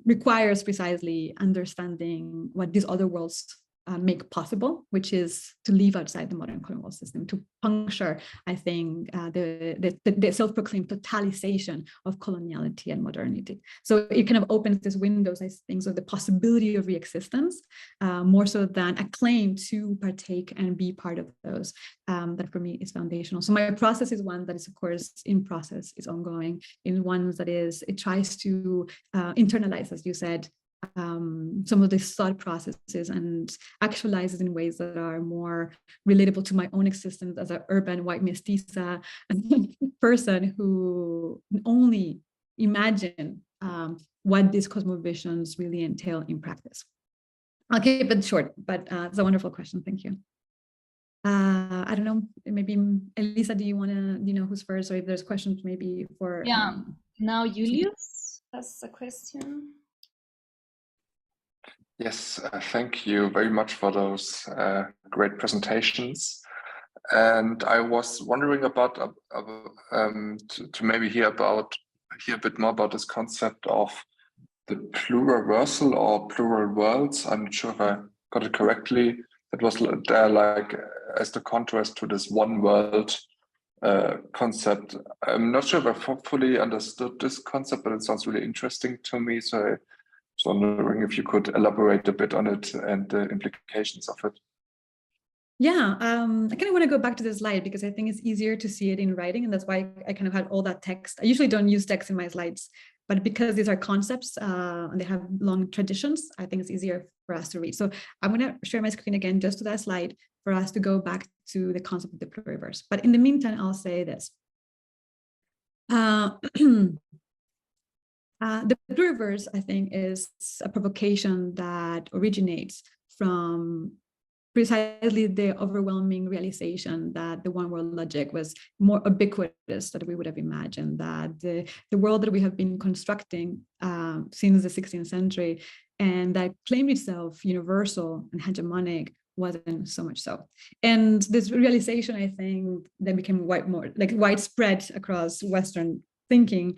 Speaker 4: requires precisely understanding what these other worlds make possible, which is to live outside the modern colonial system, to puncture, I think, the self-proclaimed totalization of coloniality and modernity. So it kind of opens these windows, I think, of the possibility of re-existence, more so than a claim to partake and be part of those. That for me is foundational. So my process is one that is, of course, in process, is ongoing, in one that is, it tries to internalize, as you said, some of these thought processes and actualizes in ways that are more relatable to my own existence as an urban white mestiza person who only imagine what these cosmovisions really entail in practice. I'll keep it short, but it's a wonderful question. Thank you. I don't know, maybe Elisa, do you want to, who's first, or if there's questions maybe for...
Speaker 3: Yeah, now Julius has a question.
Speaker 7: Yes, thank you very much for those great presentations. And I was wondering about to maybe hear a bit more about this concept of the pluriversal or plural worlds. I'm not sure if I got it correctly. It was there like as the contrast to this one world concept. I'm not sure if I fully understood this concept, but it sounds really interesting to me. So I was wondering if you could elaborate a bit on it and the implications of it.
Speaker 4: Yeah, I kind of want to go back to the slide because I think it's easier to see it in writing, and that's why I kind of had all that text. I usually don't use text in my slides, but because these are concepts and they have long traditions, I think it's easier for us to read. So I'm going to share my screen again just to that slide for us to go back to the concept of the pluriverse. But in the meantime, I'll say this. The pluriverse, I think, is a provocation that originates from precisely the overwhelming realization that the one world logic was more ubiquitous than we would have imagined, that the world that we have been constructing since the 16th century and that claimed itself universal and hegemonic wasn't so much so. And this realization, I think, that became widespread across Western thinking,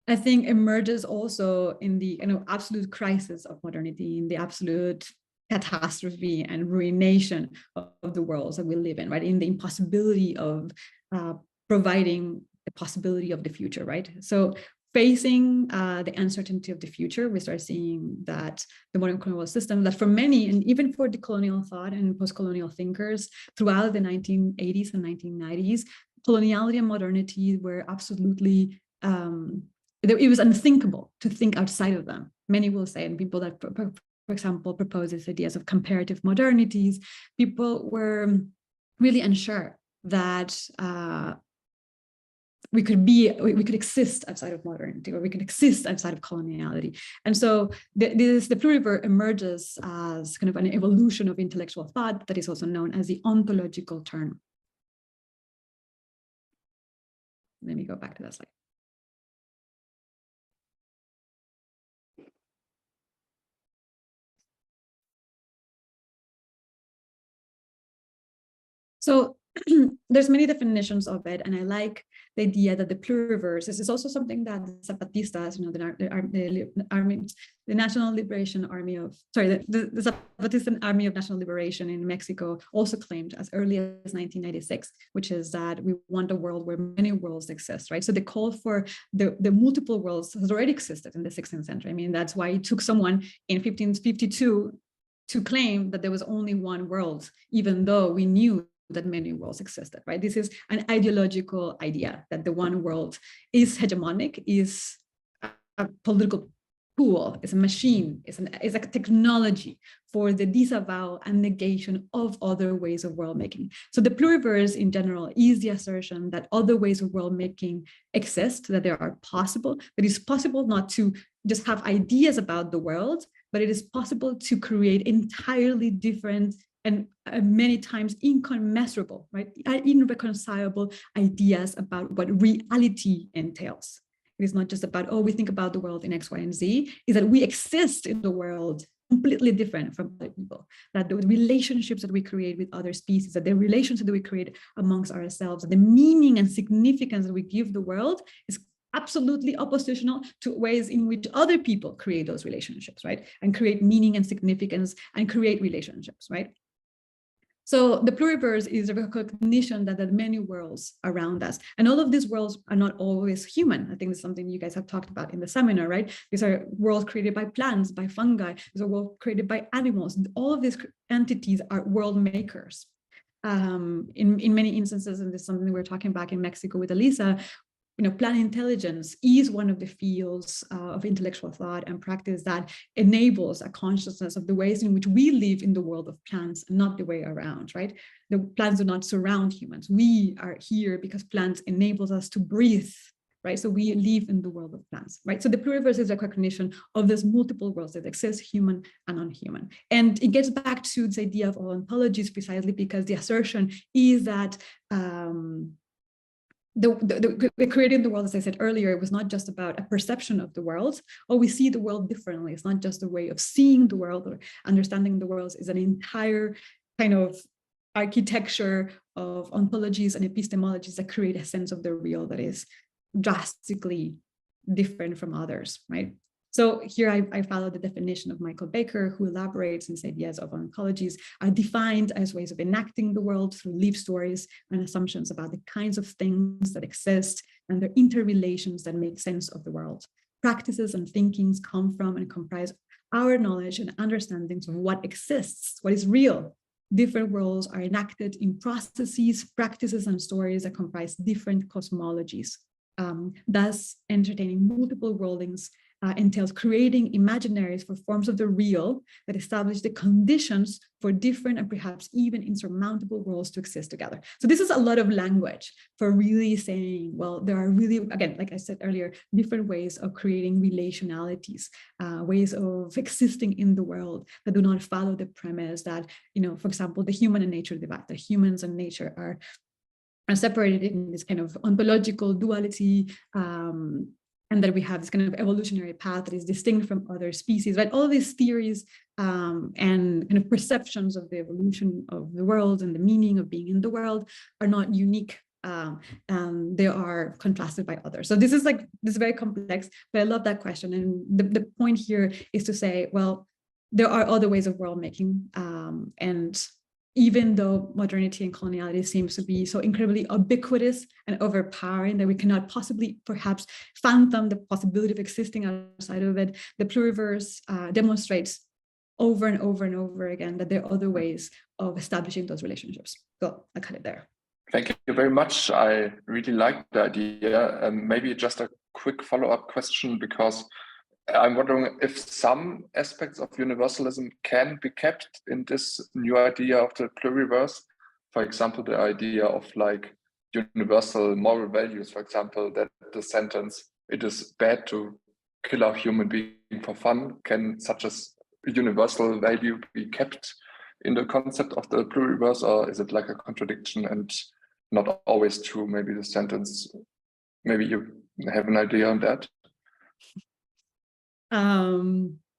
Speaker 4: I think emerges also in the absolute crisis of modernity, in the absolute catastrophe and ruination of the worlds that we live in, right? In the impossibility of providing the possibility of the future, right? So facing the uncertainty of the future, we start seeing that the modern colonial system, that for many, and even for decolonial thought and post-colonial thinkers throughout the 1980s and 1990s, coloniality and modernity were absolutely it was unthinkable to think outside of them. Many will say, and people that, for example, propose these ideas of comparative modernities, people were really unsure that we could exist outside of modernity, or we could exist outside of coloniality. And so the pluriverse emerges as kind of an evolution of intellectual thought that is also known as the ontological turn. Let me go back to that slide. So there's many definitions of it, and I like the idea that the pluriverse is also something that the Zapatistas, the National Liberation Army of, the Zapatista Army of National Liberation in Mexico also claimed as early as 1996, which is that we want a world where many worlds exist, right? So the call for the multiple worlds has already existed in the 16th century. I mean, that's why it took someone in 1552 to claim that there was only one world, even though we knew that many worlds existed, right? This is an ideological idea that the one world is hegemonic, is a political tool, is a machine, is a technology for the disavowal and negation of other ways of world making. So the pluriverse in general is the assertion that other ways of world making exist, that they are possible, that it's possible not to just have ideas about the world, but it is possible to create entirely different and many times incommensurable, right, irreconcilable ideas about what reality entails. It is not just about, oh, we think about the world in X, Y, and Z, is that we exist in the world completely different from other people, that the relationships that we create with other species, that the relationships that we create amongst ourselves, the meaning and significance that we give the world is absolutely oppositional to ways in which other people create those relationships, right? And create meaning and significance and create relationships, right? So the pluriverse is a recognition that there are many worlds around us. And all of these worlds are not always human. I think it's something you guys have talked about in the seminar, right? These are worlds created by plants, by fungi. These are worlds created by animals. All of these entities are world makers. In many instances, and this is something we were talking back in Mexico with Elisa, plant intelligence is one of the fields of intellectual thought and practice that enables a consciousness of the ways in which we live in the world of plants, not the way around, right? The plants do not surround humans. We are here because plants enables us to breathe, right? So we live in the world of plants, right? So the pluriverse is a recognition of these multiple worlds that exist, human and non-human. And it gets back to this idea of ontologies precisely because the assertion is that the creating the world, as I said earlier, it was not just about a perception of the world, or we see the world differently. It's not just a way of seeing the world or understanding the world. It's an entire kind of architecture of ontologies and epistemologies that create a sense of the real that is drastically different from others, right? So here I follow the definition of Michael Baker, who elaborates these ideas of ecologies are defined as ways of enacting the world through lived stories and assumptions about the kinds of things that exist and their interrelations that make sense of the world. Practices and thinkings come from and comprise our knowledge and understandings of what exists, what is real. Different worlds are enacted in processes, practices, and stories that comprise different cosmologies, thus entertaining multiple worldings entails creating imaginaries for forms of the real that establish the conditions for different and perhaps even insurmountable worlds to exist together. So this is a lot of language for really saying, well, there are really, again, like I said earlier, different ways of creating relationalities, ways of existing in the world that do not follow the premise that, for example, the human and nature divide, that humans and nature are separated in this kind of ontological duality, and that we have this kind of evolutionary path that is distinct from other species, right? All these theories and kind of perceptions of the evolution of the world and the meaning of being in the world are not unique. And they are contrasted by others. So this is very complex, but I love that question. And the point here is to say, well, there are other ways of world making, and even though modernity and coloniality seems to be so incredibly ubiquitous and overpowering that we cannot possibly perhaps fathom the possibility of existing outside of it, the pluriverse demonstrates over and over and over again that there are other ways of establishing those relationships. So I'll cut it there.
Speaker 7: Thank you very much. I really like the idea. Maybe just a quick follow-up question, because I'm wondering if some aspects of universalism can be kept in this new idea of the pluriverse. For example, the idea of like universal moral values, for example, that the sentence, "it is bad to kill a human being for fun," can such as a universal value be kept in the concept of the pluriverse, or is it like a contradiction and not always true? Maybe the sentence, maybe you have an idea on that.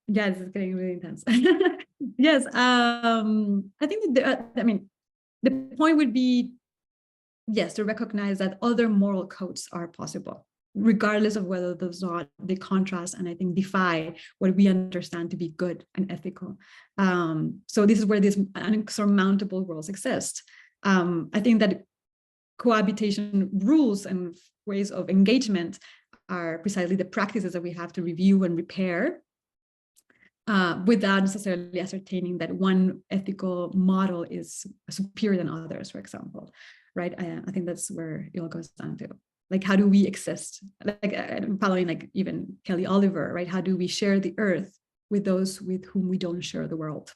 Speaker 4: Yeah, this is getting really intense. Yes, I think that the point would be, yes, to recognize that other moral codes are possible, regardless of whether those not they contrast and I think defy what we understand to be good and ethical. So this is where these insurmountable worlds exist. I think that cohabitation rules and ways of engagement are precisely the practices that we have to review and repair, without necessarily ascertaining that one ethical model is superior than others, for example, right? I think that's where it all goes down to. Like, how do we exist? Like, following like even Kelly Oliver, right? How do we share the earth with those with whom we don't share the world?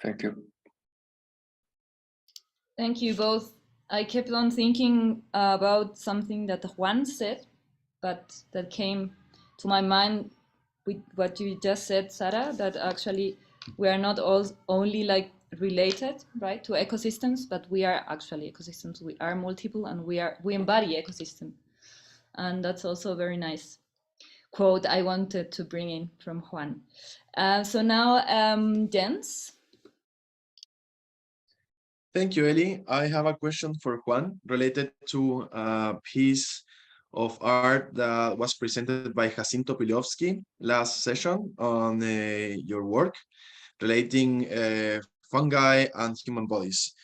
Speaker 7: Thank you.
Speaker 3: Thank you both. I kept on thinking about something that Juan said, but that came to my mind with what you just said, Sarah, that actually we are not all only like related, right, to ecosystems, but we are actually ecosystems. We are multiple, and we embody ecosystem. And that's also a very nice quote I wanted to bring in from Juan. So now, Jens.
Speaker 1: Thank you, Eli. I have a question for Juan related to a piece of art that was presented by Jacinto Pilovsky last session on your work relating fungi and human bodies.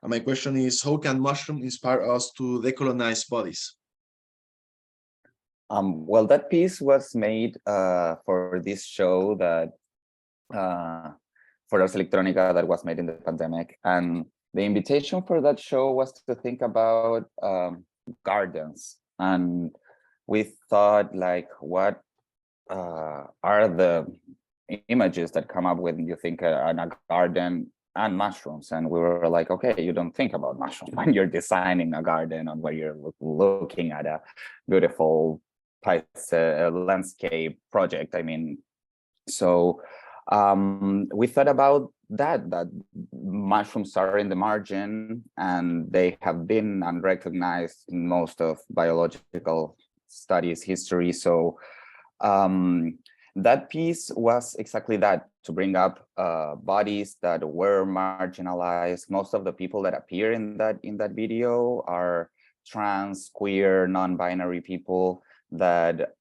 Speaker 1: And my question is, how can mushroom inspire us to decolonize bodies?
Speaker 2: Well, that piece was made for this show that for Ars Electronica that was made in the pandemic, and the invitation for that show was to think about gardens, and we thought, like, what are the images that come up when you think on a garden and mushrooms? And we were like, okay, you don't think about mushrooms when you're designing a garden and when you're looking at a beautiful landscape project. I mean, so we thought about that mushrooms are in the margin and they have been unrecognized in most of biological studies history. So that piece was exactly that, to bring up bodies that were marginalized. Most of the people that appear in that video are trans, queer, non-binary people that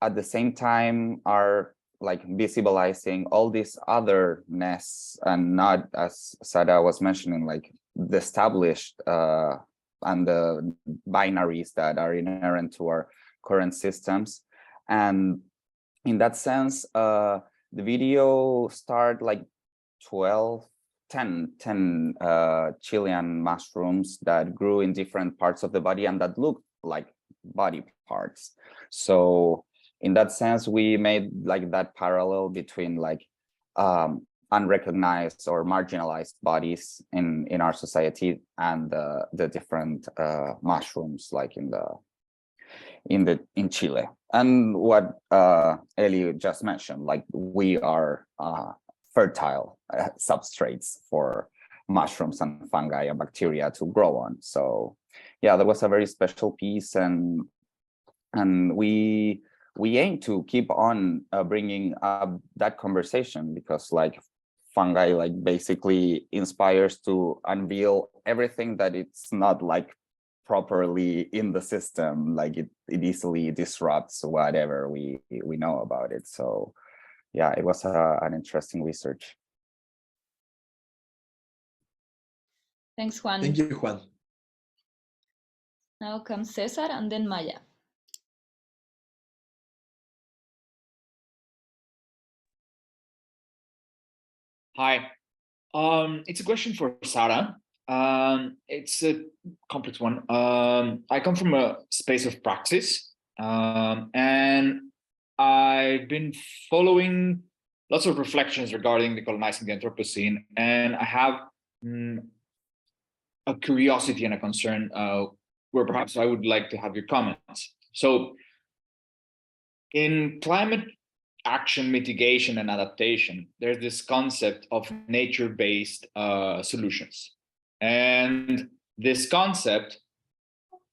Speaker 2: at the same time are like visibilizing all this otherness, and not, as Sarah was mentioning, like the established and the binaries that are inherent to our current systems. And in that sense, the video starred like 10 Chilean mushrooms that grew in different parts of the body and that looked like body parts. So in that sense, we made like that parallel between like unrecognized or marginalized bodies in our society and the different mushrooms like in Chile. And what Eli just mentioned, like we are fertile substrates for mushrooms and fungi and bacteria to grow on. So yeah, that was a very special piece, and we aim to keep on bringing up that conversation, because like fungi like basically inspires to unveil everything that it's not like properly in the system, like it easily disrupts whatever we know about it. So yeah, it was an interesting research.
Speaker 3: Thanks, Juan.
Speaker 1: Thank you, Juan.
Speaker 3: Now comes Cesar and then Maya.
Speaker 8: Hi. It's a question for Sarah. It's a complex one. I come from a space of praxis, and I've been following lots of reflections regarding decolonizing the Anthropocene, and I have a curiosity and a concern where perhaps I would like to have your comments. So in climate action, mitigation, and adaptation, there's this concept of nature-based solutions. And this concept,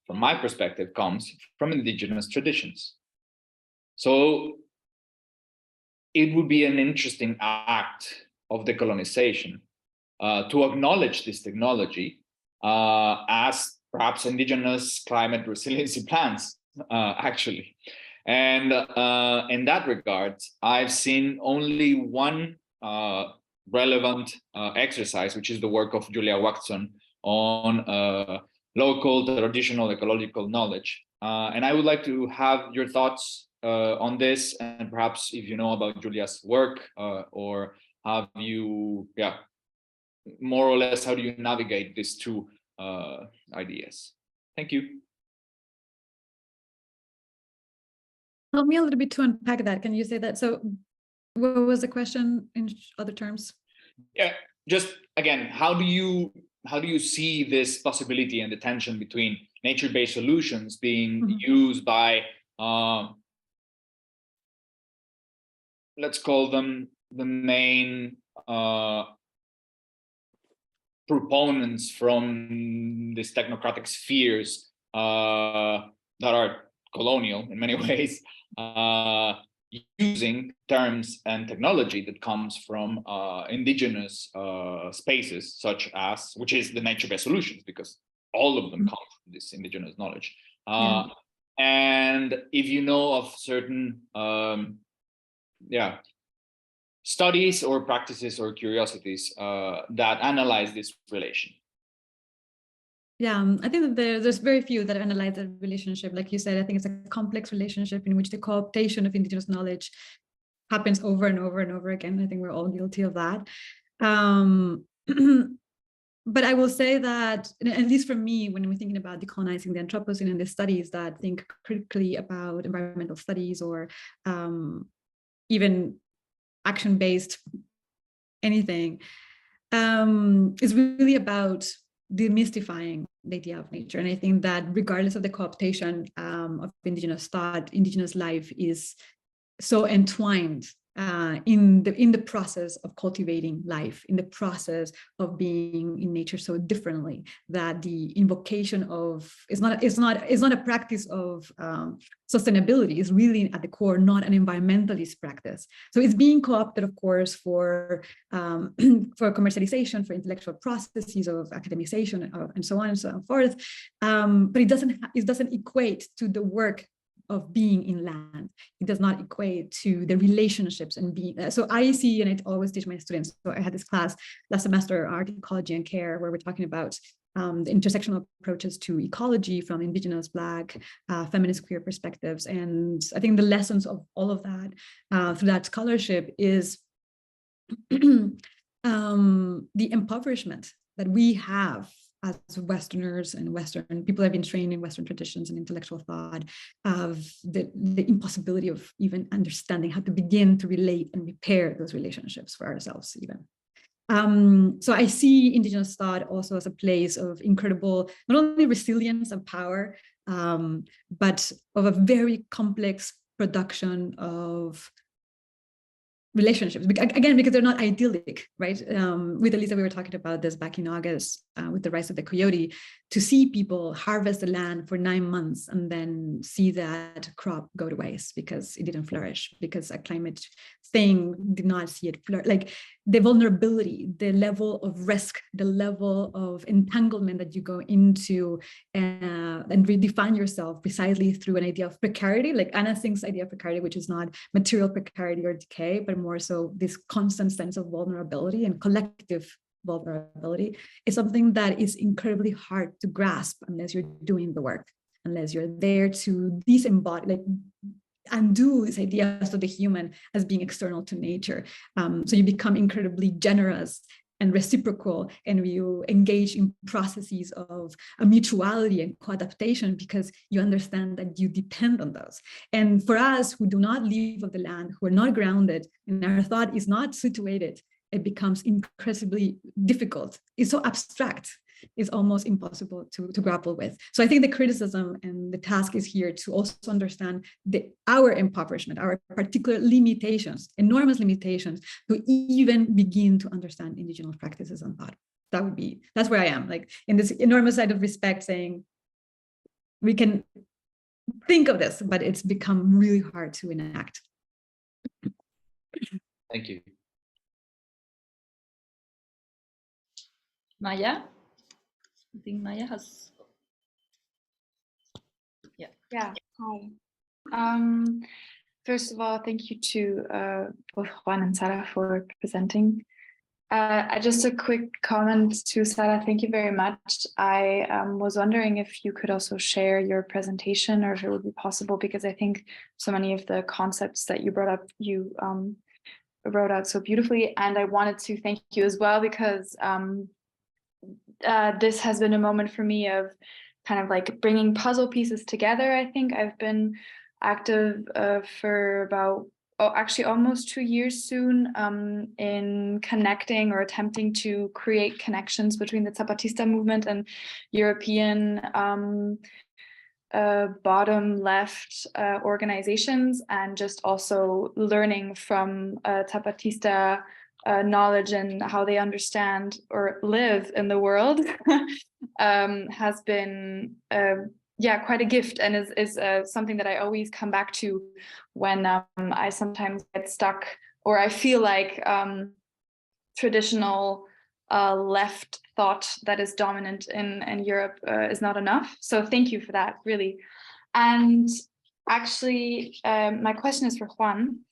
Speaker 8: from my perspective, comes from indigenous traditions. So it would be an interesting act of decolonization to acknowledge this technology as perhaps indigenous climate resiliency plans, actually. And in that regard, I've seen only one relevant exercise, which is the work of Julia Watson on local traditional ecological knowledge. And I would like to have your thoughts on this, and perhaps if you know about Julia's work, or have you, more or less, how do you navigate these two ideas? Thank you.
Speaker 4: Help me a little bit to unpack that. Can you say that? So what was the question in other terms?
Speaker 8: Yeah, just again, how do you see this possibility and the tension between nature-based solutions being used by, let's call them the main proponents from these technocratic spheres that are colonial in many ways, using terms and technology that comes from indigenous spaces, such as, which is the nature-based solutions, because all of them come from this indigenous knowledge. And if you know of certain studies or practices or curiosities that analyze this relation.
Speaker 4: Yeah, I think that there's very few that analyze the relationship. Like you said, I think it's a complex relationship in which the co-optation of indigenous knowledge happens over and over and over again. I think we're all guilty of that. But I will say that, at least for me, when we're thinking about decolonizing the Anthropocene and the studies that think critically about environmental studies, or even action-based anything, is really about demystifying the idea of nature. And I think that regardless of the co-optation of indigenous thought, indigenous life is so entwined in the process of cultivating life, in the process of being in nature so differently, that the invocation of it's not a practice of sustainability. Is really at the core not an environmentalist practice. So it's being co-opted, of course, for commercialization, for intellectual processes of academization, and so on and so forth. But it doesn't equate to the work of being in land. It does not equate to the relationships and being. So I see, and I always teach my students. So I had this class last semester, Art, Ecology, and Care, where we're talking about the intersectional approaches to ecology from indigenous, Black, feminist, queer perspectives. And I think the lessons of all of that through that scholarship is the impoverishment that we have as Westerners and Western people have been trained in Western traditions and intellectual thought of the impossibility of even understanding how to begin to relate and repair those relationships for ourselves even. So I see indigenous thought also as a place of incredible, not only resilience and power, but of a very complex production of relationships, again, because they're not idyllic, right? With Elisa, we were talking about this back in August with the rise of the coyote, to see people harvest the land for 9 months and then see that crop go to waste because it didn't flourish, because a climate thing did not see it flourish. Like the vulnerability, the level of risk, the level of entanglement that you go into and redefine yourself precisely through an idea of precarity, like Anna Singh's idea of precarity, which is not material precarity or decay, but more so this constant sense of vulnerability and collective vulnerability, is something that is incredibly hard to grasp unless you're doing the work, unless you're there to disembody, like undo this idea of the human as being external to nature. So you become incredibly generous and reciprocal, and you engage in processes of a mutuality and co-adaptation because you understand that you depend on those. And for us who do not live of the land, who are not grounded, and our thought is not situated, it becomes incredibly difficult. It's so abstract. It's almost impossible to grapple with. So I think the criticism and the task is here to also understand our impoverishment, our particular limitations, enormous limitations, to even begin to understand indigenous practices and thought. That's where I am, like in this enormous side of respect, saying we can think of this, but it's become really hard to enact.
Speaker 8: Thank you.
Speaker 3: Maya? I think Maya has. Yeah.
Speaker 9: Yeah. Hi. First of all, thank you to both Juan and Sara for presenting. Just a quick comment to Sara. Thank you very much. I was wondering if you could also share your presentation, or if it would be possible, because I think so many of the concepts that you brought up, you wrote out so beautifully. And I wanted to thank you as well, because this has been a moment for me of kind of like bringing puzzle pieces together. I think I've been active for about, actually almost 2 years soon, in connecting or attempting to create connections between the Zapatista movement and European bottom left organizations, and just also learning from Zapatista knowledge and how they understand or live in the world has been quite a gift, and is something that I always come back to when I sometimes get stuck, or I feel like traditional left thought that is dominant in Europe is not enough. So thank you for that, really. And actually, my question is for Juan,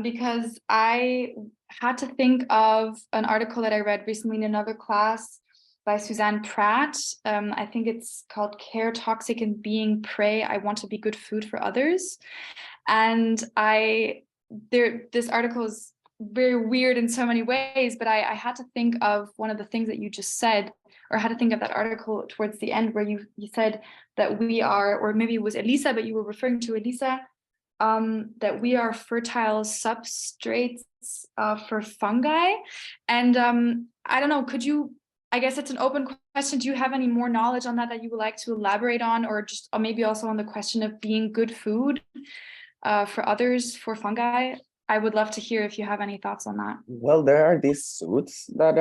Speaker 9: because I had to think of an article that I read recently in another class by Suzanne Pratt. I think it's called Care, Toxic, and Being Prey. I Want to Be Good Food for Others. And this article is very weird in so many ways, but I had to think of one of the things that you just said, or had to think of that article towards the end, where you said that we are, or maybe it was Elisa, but you were referring to Elisa, that we are fertile substrates for fungi. And I don't know, could you, I guess it's an open question, do you have any more knowledge on that you would like to elaborate on, or maybe also on the question of being good food for others, for fungi? I would love to hear if you have any thoughts on that.
Speaker 2: Well, there are these suits that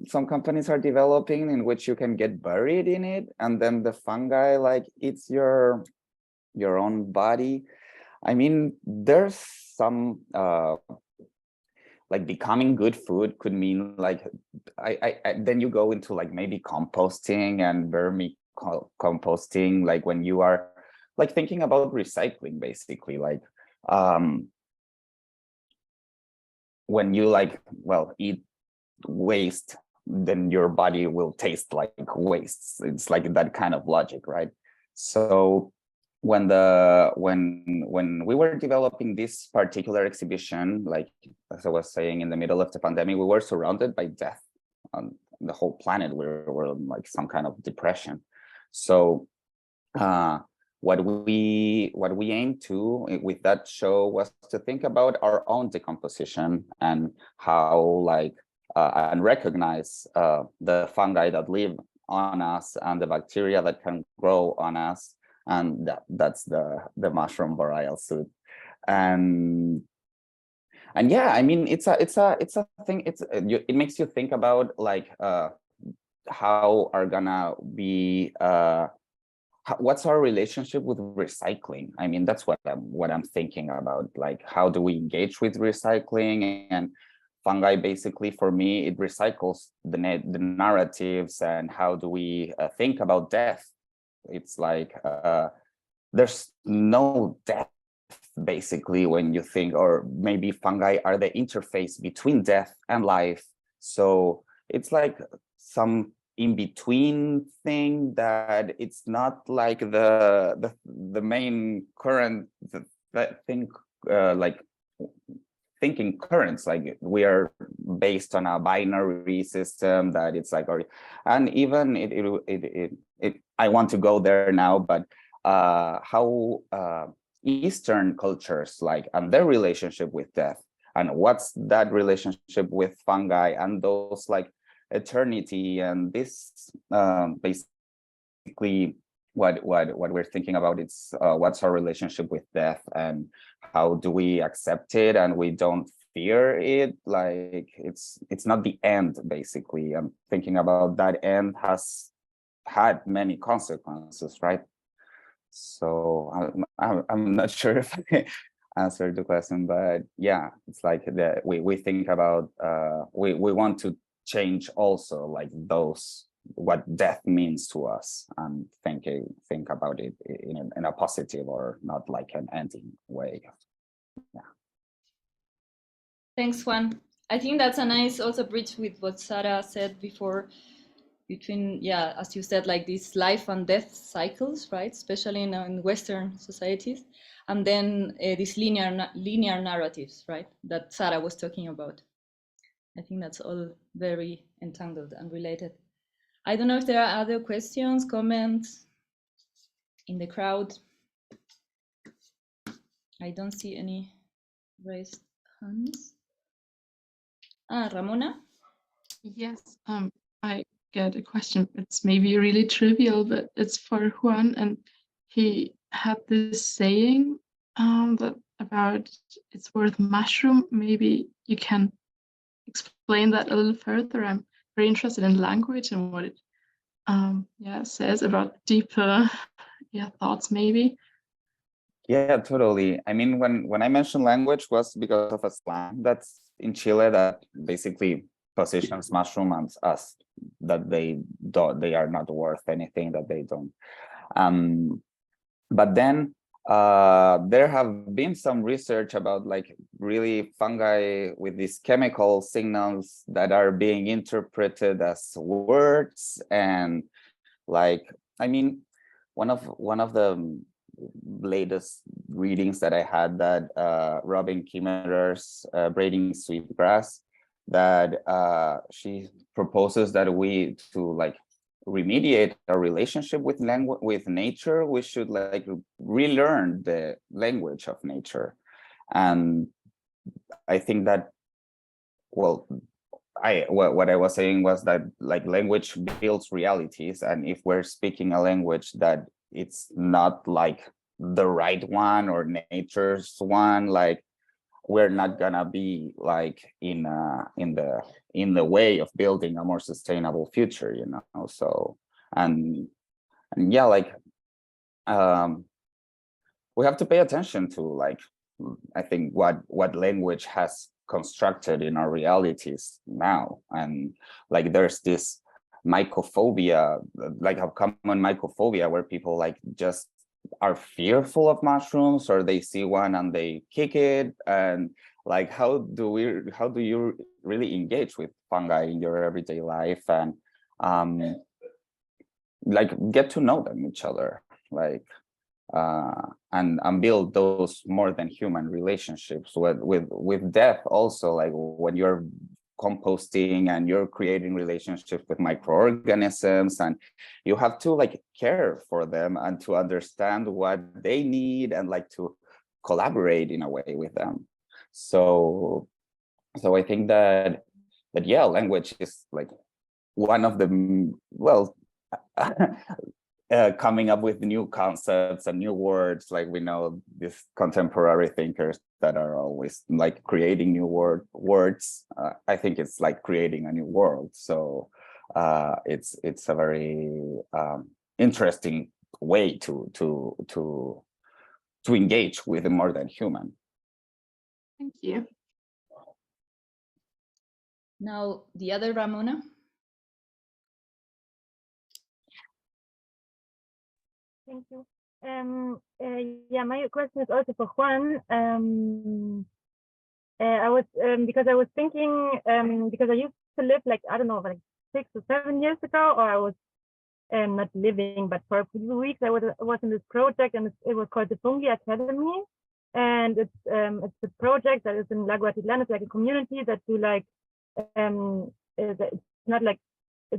Speaker 2: some companies are developing, in which you can get buried in it, and then the fungi like eats your own body. I mean, there's some like becoming good food could mean like then you go into like maybe composting and vermicomposting, like when you are like thinking about recycling, basically, like when you like, well, eat waste, then your body will taste like waste. It's like that kind of logic, right? So when we were developing this particular exhibition, like as I was saying, in the middle of the pandemic, we were surrounded by death. the whole planet, we're in like some kind of depression. So what we aim to with that show was to think about our own decomposition and how like and recognize the fungi that live on us and the bacteria that can grow on us, and that's the mushroom boreal suit. And yeah, I mean, it's a thing. It makes you think about like how are gonna be what's our relationship with recycling? I mean, that's what I'm thinking about. Like, how do we engage with recycling? And fungi, basically, for me, it recycles the narratives. And how do we think about death? It's like there's no death, basically, when you think, or maybe fungi are the interface between death and life. So it's like some in-between thing that it's not like the main current thing, like thinking currents, like we are based on a binary system that it's like, and even it I want to go there now, but how Eastern cultures like and their relationship with death, and what's that relationship with fungi and those like eternity, and this basically what we're thinking about. It's what's our relationship with death and how do we accept it and we don't fear it. Like it's not the end, basically. I'm thinking about that end has had many consequences, right? So I'm not sure if I answered the question, but yeah, it's like that we think about we want to change also like those what death means to us, and think about it in a positive or not like an ending way. Yeah.
Speaker 3: Thanks, Juan. I think that's a nice also bridge with what Sarah said before, between, yeah, as you said, like these life and death cycles, right? Especially in Western societies, and then these linear narratives, right? That Sarah was talking about. I think that's all very entangled and related. I don't know if there are other questions, comments in the crowd. I don't see any raised hands. Ramona?
Speaker 5: Yes, I get a question. It's maybe really trivial, but it's for Juan, and he had this saying that about it's worth mushroom. Maybe you can explain that a little further. I'm very interested in language and what it says about deeper thoughts, maybe.
Speaker 2: Yeah, totally. I mean, when I mentioned language was because of a slang that's in Chile that basically positions mushrooms as that they are not worth anything, that they don't. But then there have been some research about like really fungi with these chemical signals that are being interpreted as words. And like, I mean, one of the latest readings that I had, that Robin Kimmerer's Braiding Sweetgrass, that she proposes that we to like remediate our relationship with nature, we should like relearn the language of nature. And I think that, well, what I was saying was that like language builds realities, and if we're speaking a language that it's not like the right one or nature's one, like we're not gonna be like in the way of building a more sustainable future, you know. So and yeah, like we have to pay attention to like, I think what language has constructed in our realities now. And like there's this mycophobia, like a common mycophobia, where people like just are fearful of mushrooms, or they see one and they kick it. And like how do you really engage with fungi in your everyday life, and like get to know them, each other, like and build those more than human relationships with death also. Like when you're composting, and you're creating relationships with microorganisms, and you have to like care for them and to understand what they need and like to collaborate in a way with them. So I think that yeah, language is like one of the, well, coming up with new concepts and new words. Like we know these contemporary thinkers that are always like creating new words. I think it's like creating a new world. So it's a very interesting way to engage with the more than human.
Speaker 9: Thank you.
Speaker 3: Now the other Ramona.
Speaker 10: Thank you. Yeah, my question is also for Juan. I was because I was thinking because I used to live like, I don't know, like 6 or 7 years ago, or I was not living, but for a few weeks I was in this project, and it was called the Fungi Academy, and it's a project that is in Lago Atitlán. It's like a community that do like it's not like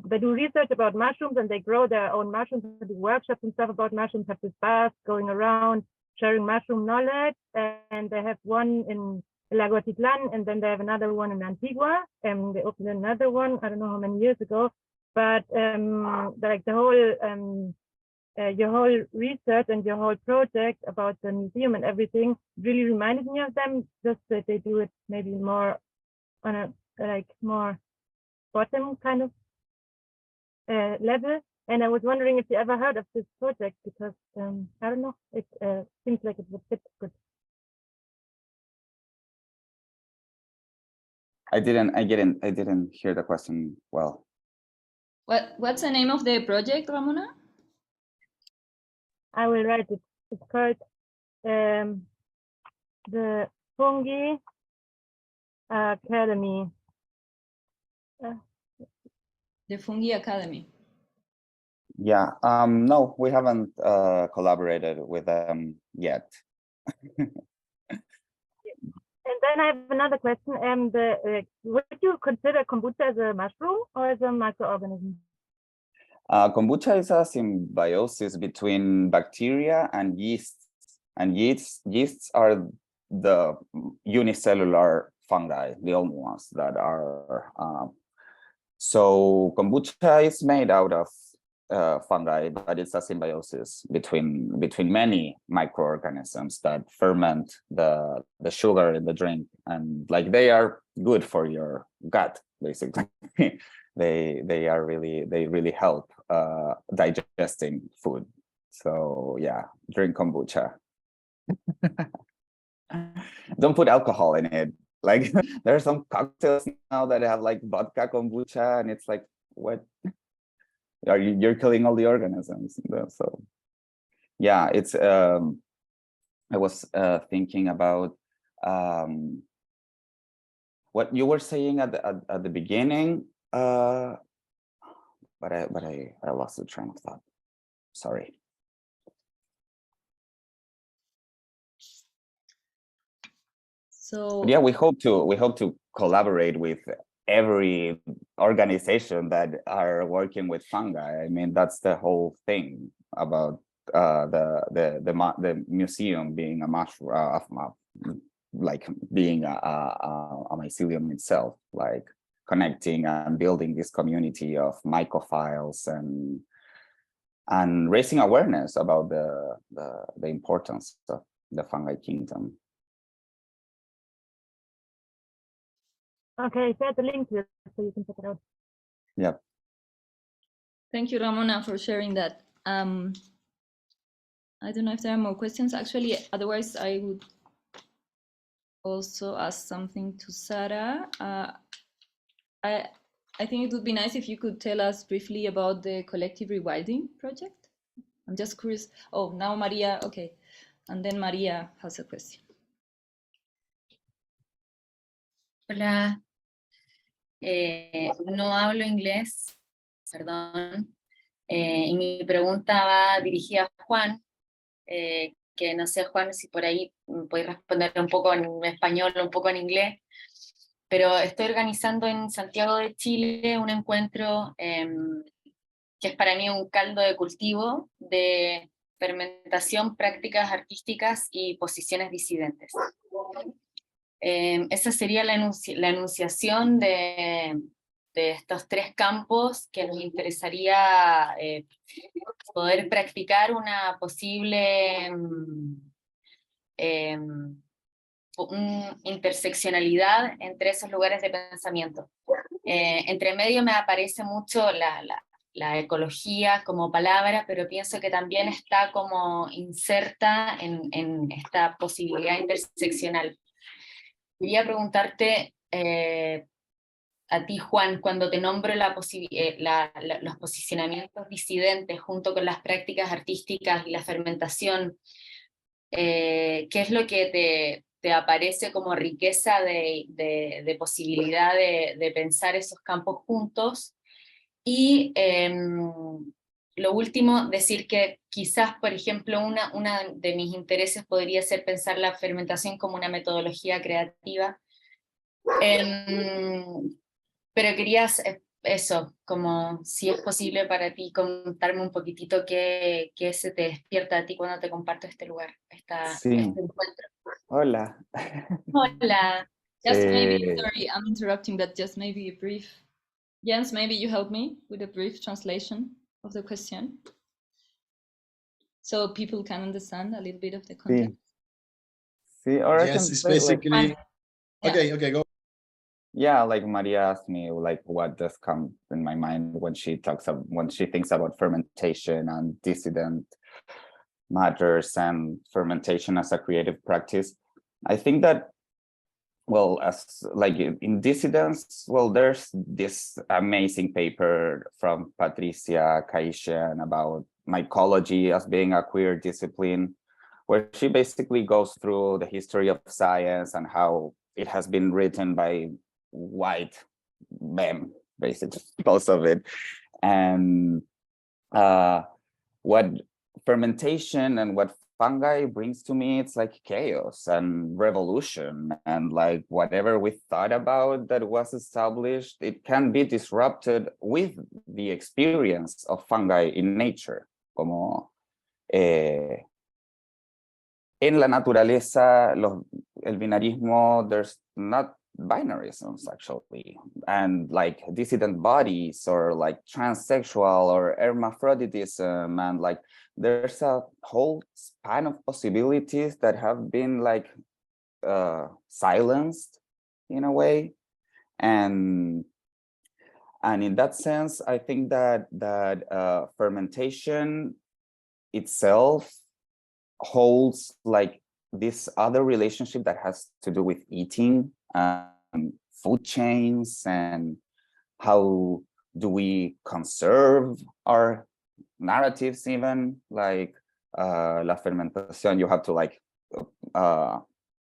Speaker 10: they do research about mushrooms, and they grow their own mushrooms and do workshops and stuff about mushrooms, have this bus going around sharing mushroom knowledge. And they have one in Lago Atitlán, and then they have another one in Antigua, and they opened another one, I don't know how many years ago. But like the whole your whole research and your whole project about the museum and everything really reminded me of them, just that they do it maybe more on a like more bottom kind of level. And I was wondering if you ever heard of this project, because I don't know, it seems like it would fit good.
Speaker 2: I didn't hear the question well.
Speaker 3: What's the name of the project, Ramona?
Speaker 10: I will write it. It's called the Fungi Academy.
Speaker 3: The Fungi Academy.
Speaker 2: Yeah, no, we haven't collaborated with them yet.
Speaker 10: And then I have another question. Would you consider kombucha as a mushroom or as a microorganism?
Speaker 2: Kombucha is a symbiosis between bacteria and yeasts. And yeasts are the unicellular fungi, the only ones that are. So kombucha is made out of fungi, but it's a symbiosis between many microorganisms that ferment the sugar in the drink, and like they are good for your gut, basically. they really help digesting food. So yeah, drink kombucha. Don't put alcohol in it. Like there are some cocktails now that have like vodka kombucha, and it's like, what? You're killing all the organisms. So yeah, it's I was thinking about what you were saying at the beginning, but I lost the train of thought. Sorry.
Speaker 3: So
Speaker 2: but yeah, we hope to collaborate with every organization that are working with fungi. I mean, that's the whole thing about the museum being a mushroom, like being a mycelium itself, like connecting and building this community of mycophiles and raising awareness about the importance of the fungi kingdom.
Speaker 10: Okay, share the link to it so you can check it out.
Speaker 2: Yeah.
Speaker 3: Thank you, Ramona, for sharing that. I don't know if there are more questions. Actually, otherwise I would also ask something to Sarah. I think it would be nice if you could tell us briefly about the collective rewilding project. I'm just curious. Oh, now Maria, okay. And then Maria has a question.
Speaker 11: Hola, no hablo inglés, perdón. Y mi pregunta va dirigida a Juan, que no sé, Juan, si por ahí podéis responder un poco en español, un poco en inglés. pero estoy organizando en Santiago de Chile un encuentro que es para mí un caldo de cultivo de fermentación, prácticas artísticas y posiciones disidentes. Esa sería la enunciación de estos tres campos que nos interesaría poder practicar una posible interseccionalidad entre esos lugares de pensamiento. Entre medio me aparece mucho la ecología como palabra, pero pienso que también está como inserta en esta posibilidad interseccional. Quería preguntarte a ti, Juan, cuando te nombro los posicionamientos disidentes junto con las prácticas artísticas y la fermentación, ¿qué es lo que te aparece como riqueza de posibilidad de pensar esos campos juntos? Y lo último, decir que quizás, por ejemplo, una de mis intereses podría ser pensar la fermentación como una metodología creativa. Pero querías eso, como si es posible para ti contarme un poquitito qué se te despierta a ti cuando te comparto este lugar, este encuentro.
Speaker 2: Hola.
Speaker 3: Hola. Just maybe,
Speaker 2: Eh,
Speaker 3: sorry, I'm interrupting, but just maybe a brief. Jens, maybe you help me with a brief translation of the question, so people can understand a little bit of the context.
Speaker 2: Sí, or I
Speaker 1: Yes,
Speaker 2: can
Speaker 1: it's
Speaker 2: say, like,
Speaker 1: basically okay, go.
Speaker 2: yeah, like Maria asked me, like, what does come in my mind when she thinks about fermentation and dissident matters and fermentation as a creative practice. I think that, well, as like in dissidence, well, there's this amazing paper from Patricia Kaishan about mycology as being a queer discipline, where she basically goes through the history of science and how it has been written by white men, basically, most of it. And what fermentation and what fungi brings to me, it's like chaos and revolution, and like whatever we thought about that was established, it can be disrupted with the experience of fungi in nature. Como en la naturaleza, el binarismo, there's not binarisms actually, and like dissident bodies or like transsexual or hermaphroditism, and like there's a whole span of possibilities that have been like silenced in a way, and in that sense, I think that fermentation itself holds like this other relationship that has to do with eating, food chains, and how do we conserve our narratives, even like la fermentación, you have to like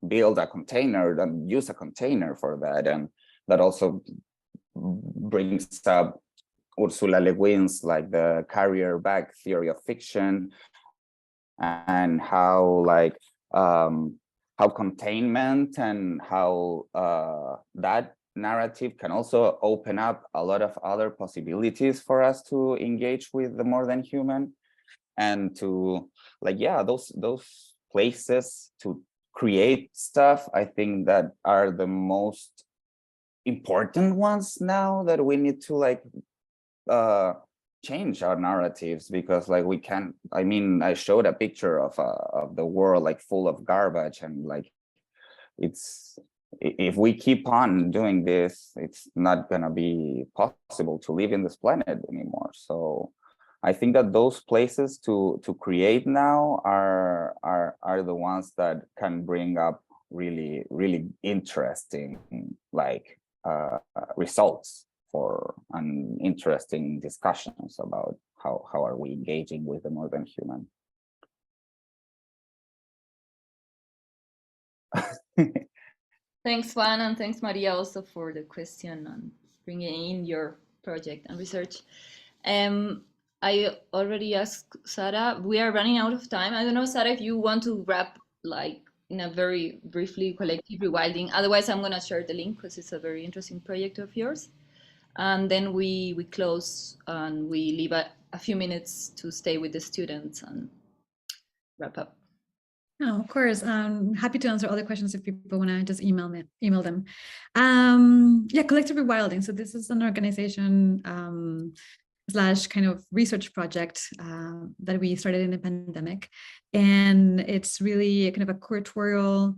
Speaker 2: build a container and use a container for that, and that also brings up Ursula Le Guin's like the carrier bag theory of fiction, and how like how containment and how that narrative can also open up a lot of other possibilities for us to engage with the more than human, and to like, yeah, those places to create stuff, I think that are the most important ones now, that we need to like change our narratives, because like we can't, I mean, I showed a picture of the world like full of garbage, and like it's, if we keep on doing this, it's not gonna be possible to live in this planet anymore. So I think that those places to create now are the ones that can bring up really, really interesting like results for an interesting discussions about how are we engaging with the more than human.
Speaker 3: Thanks, Juan, and thanks, Maria, also for the question and bringing in your project and research. I already asked Sara. We are running out of time. I don't know, Sara, if you want to wrap like in a very briefly collective rewilding. Otherwise, I'm going to share the link because it's a very interesting project of yours. And then we close and we leave a few minutes to stay with the students and wrap up.
Speaker 4: Oh, of course. Happy to answer other questions if people want to just email them. Yeah, collective rewilding. So this is an organization slash kind of research project that we started in the pandemic. And it's really a kind of a curatorial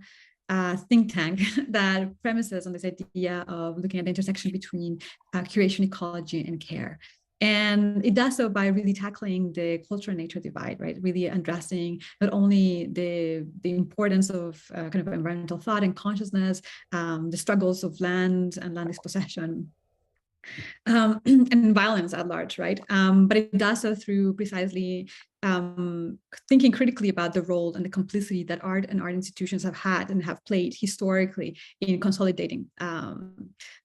Speaker 4: think tank that premises on this idea of looking at the intersection between curation, ecology, and care. And it does so by really tackling the culture and nature divide, right? Really addressing not only the importance of kind of environmental thought and consciousness, the struggles of land and land dispossession, and violence at large, right? But it does so through precisely thinking critically about the role and the complicity that art and art institutions have had and have played historically in consolidating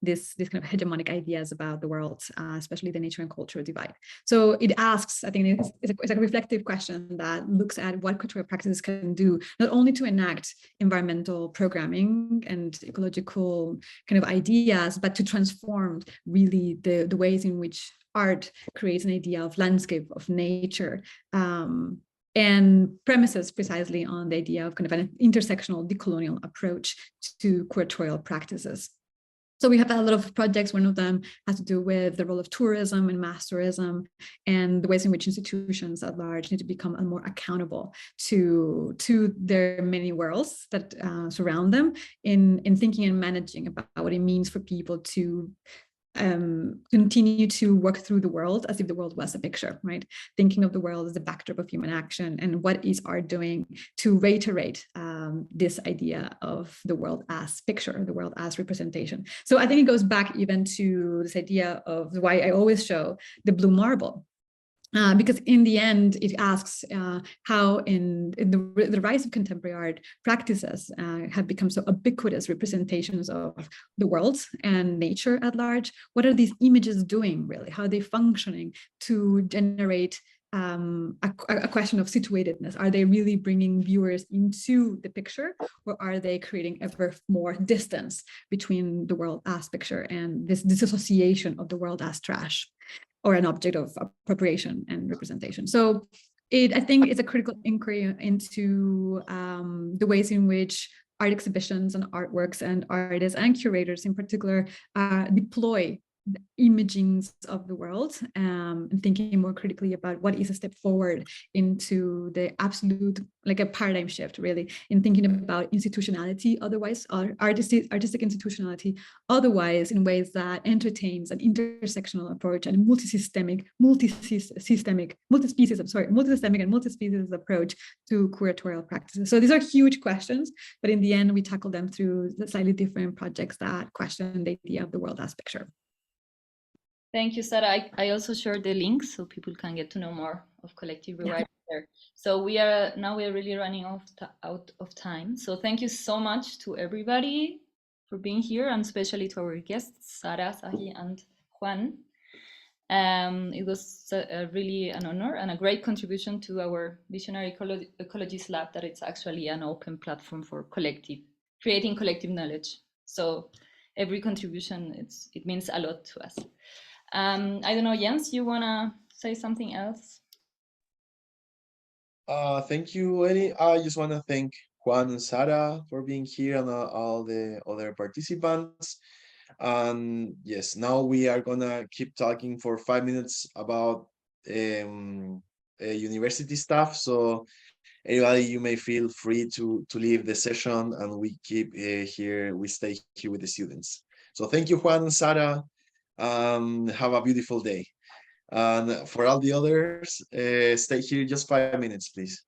Speaker 4: this kind of hegemonic ideas about the world, especially the nature and culture divide. So it asks, I think it's a reflective question that looks at what cultural practices can do, not only to enact environmental programming and ecological kind of ideas, but to transform really the ways in which art creates an idea of landscape, of nature, and premises precisely on the idea of kind of an intersectional decolonial approach to curatorial practices. So we have a lot of projects. One of them has to do with the role of tourism and mass tourism and the ways in which institutions at large need to become more accountable to their many worlds that surround them in thinking and managing about what it means for people to continue to work through the world as if the world was a picture, right? Thinking of the world as a backdrop of human action, and what is art doing to reiterate this idea of the world as picture, the world as representation. So I think it goes back even to this idea of why I always show the blue marble. Because in the end, it asks how in the rise of contemporary art practices have become so ubiquitous representations of the world and nature at large. What are these images doing, really? How are they functioning to generate a question of situatedness? Are they really bringing viewers into the picture, or are they creating ever more distance between the world as picture and this disassociation of the world as trash, or an object of appropriation and representation? So I think it's a critical inquiry into the ways in which art exhibitions and artworks and artists and curators in particular deploy the imagings of the world, and thinking more critically about what is a step forward into the absolute, like a paradigm shift, really, in thinking about institutionality, otherwise, or artistic institutionality, otherwise, in ways that entertains an intersectional approach and a multisystemic and multispecies approach to curatorial practices. So these are huge questions, but in the end, we tackle them through slightly different projects that question the idea of the world as picture.
Speaker 3: Thank you, Sarah. I also shared the link so people can get to know more of Collective Rewilding there. So we are really running out of time. So thank you so much to everybody for being here, and especially to our guests, Sarah, Sahi, and Juan. It was really an honor and a great contribution to our Visionary Ecologies Lab, that it's actually an open platform for creating collective knowledge. So every contribution, it means a lot to us. I don't know, Jens, you want to say something else?
Speaker 1: Thank you, Eli. I just want to thank Juan and Sarah for being here, and all the other participants. And yes, now we are gonna keep talking for 5 minutes about university stuff. So anybody, you may feel free to leave the session, and we keep here. We stay here with the students. So thank you, Juan and Sarah. Have a beautiful day. And for all the others, stay here just 5 minutes, please.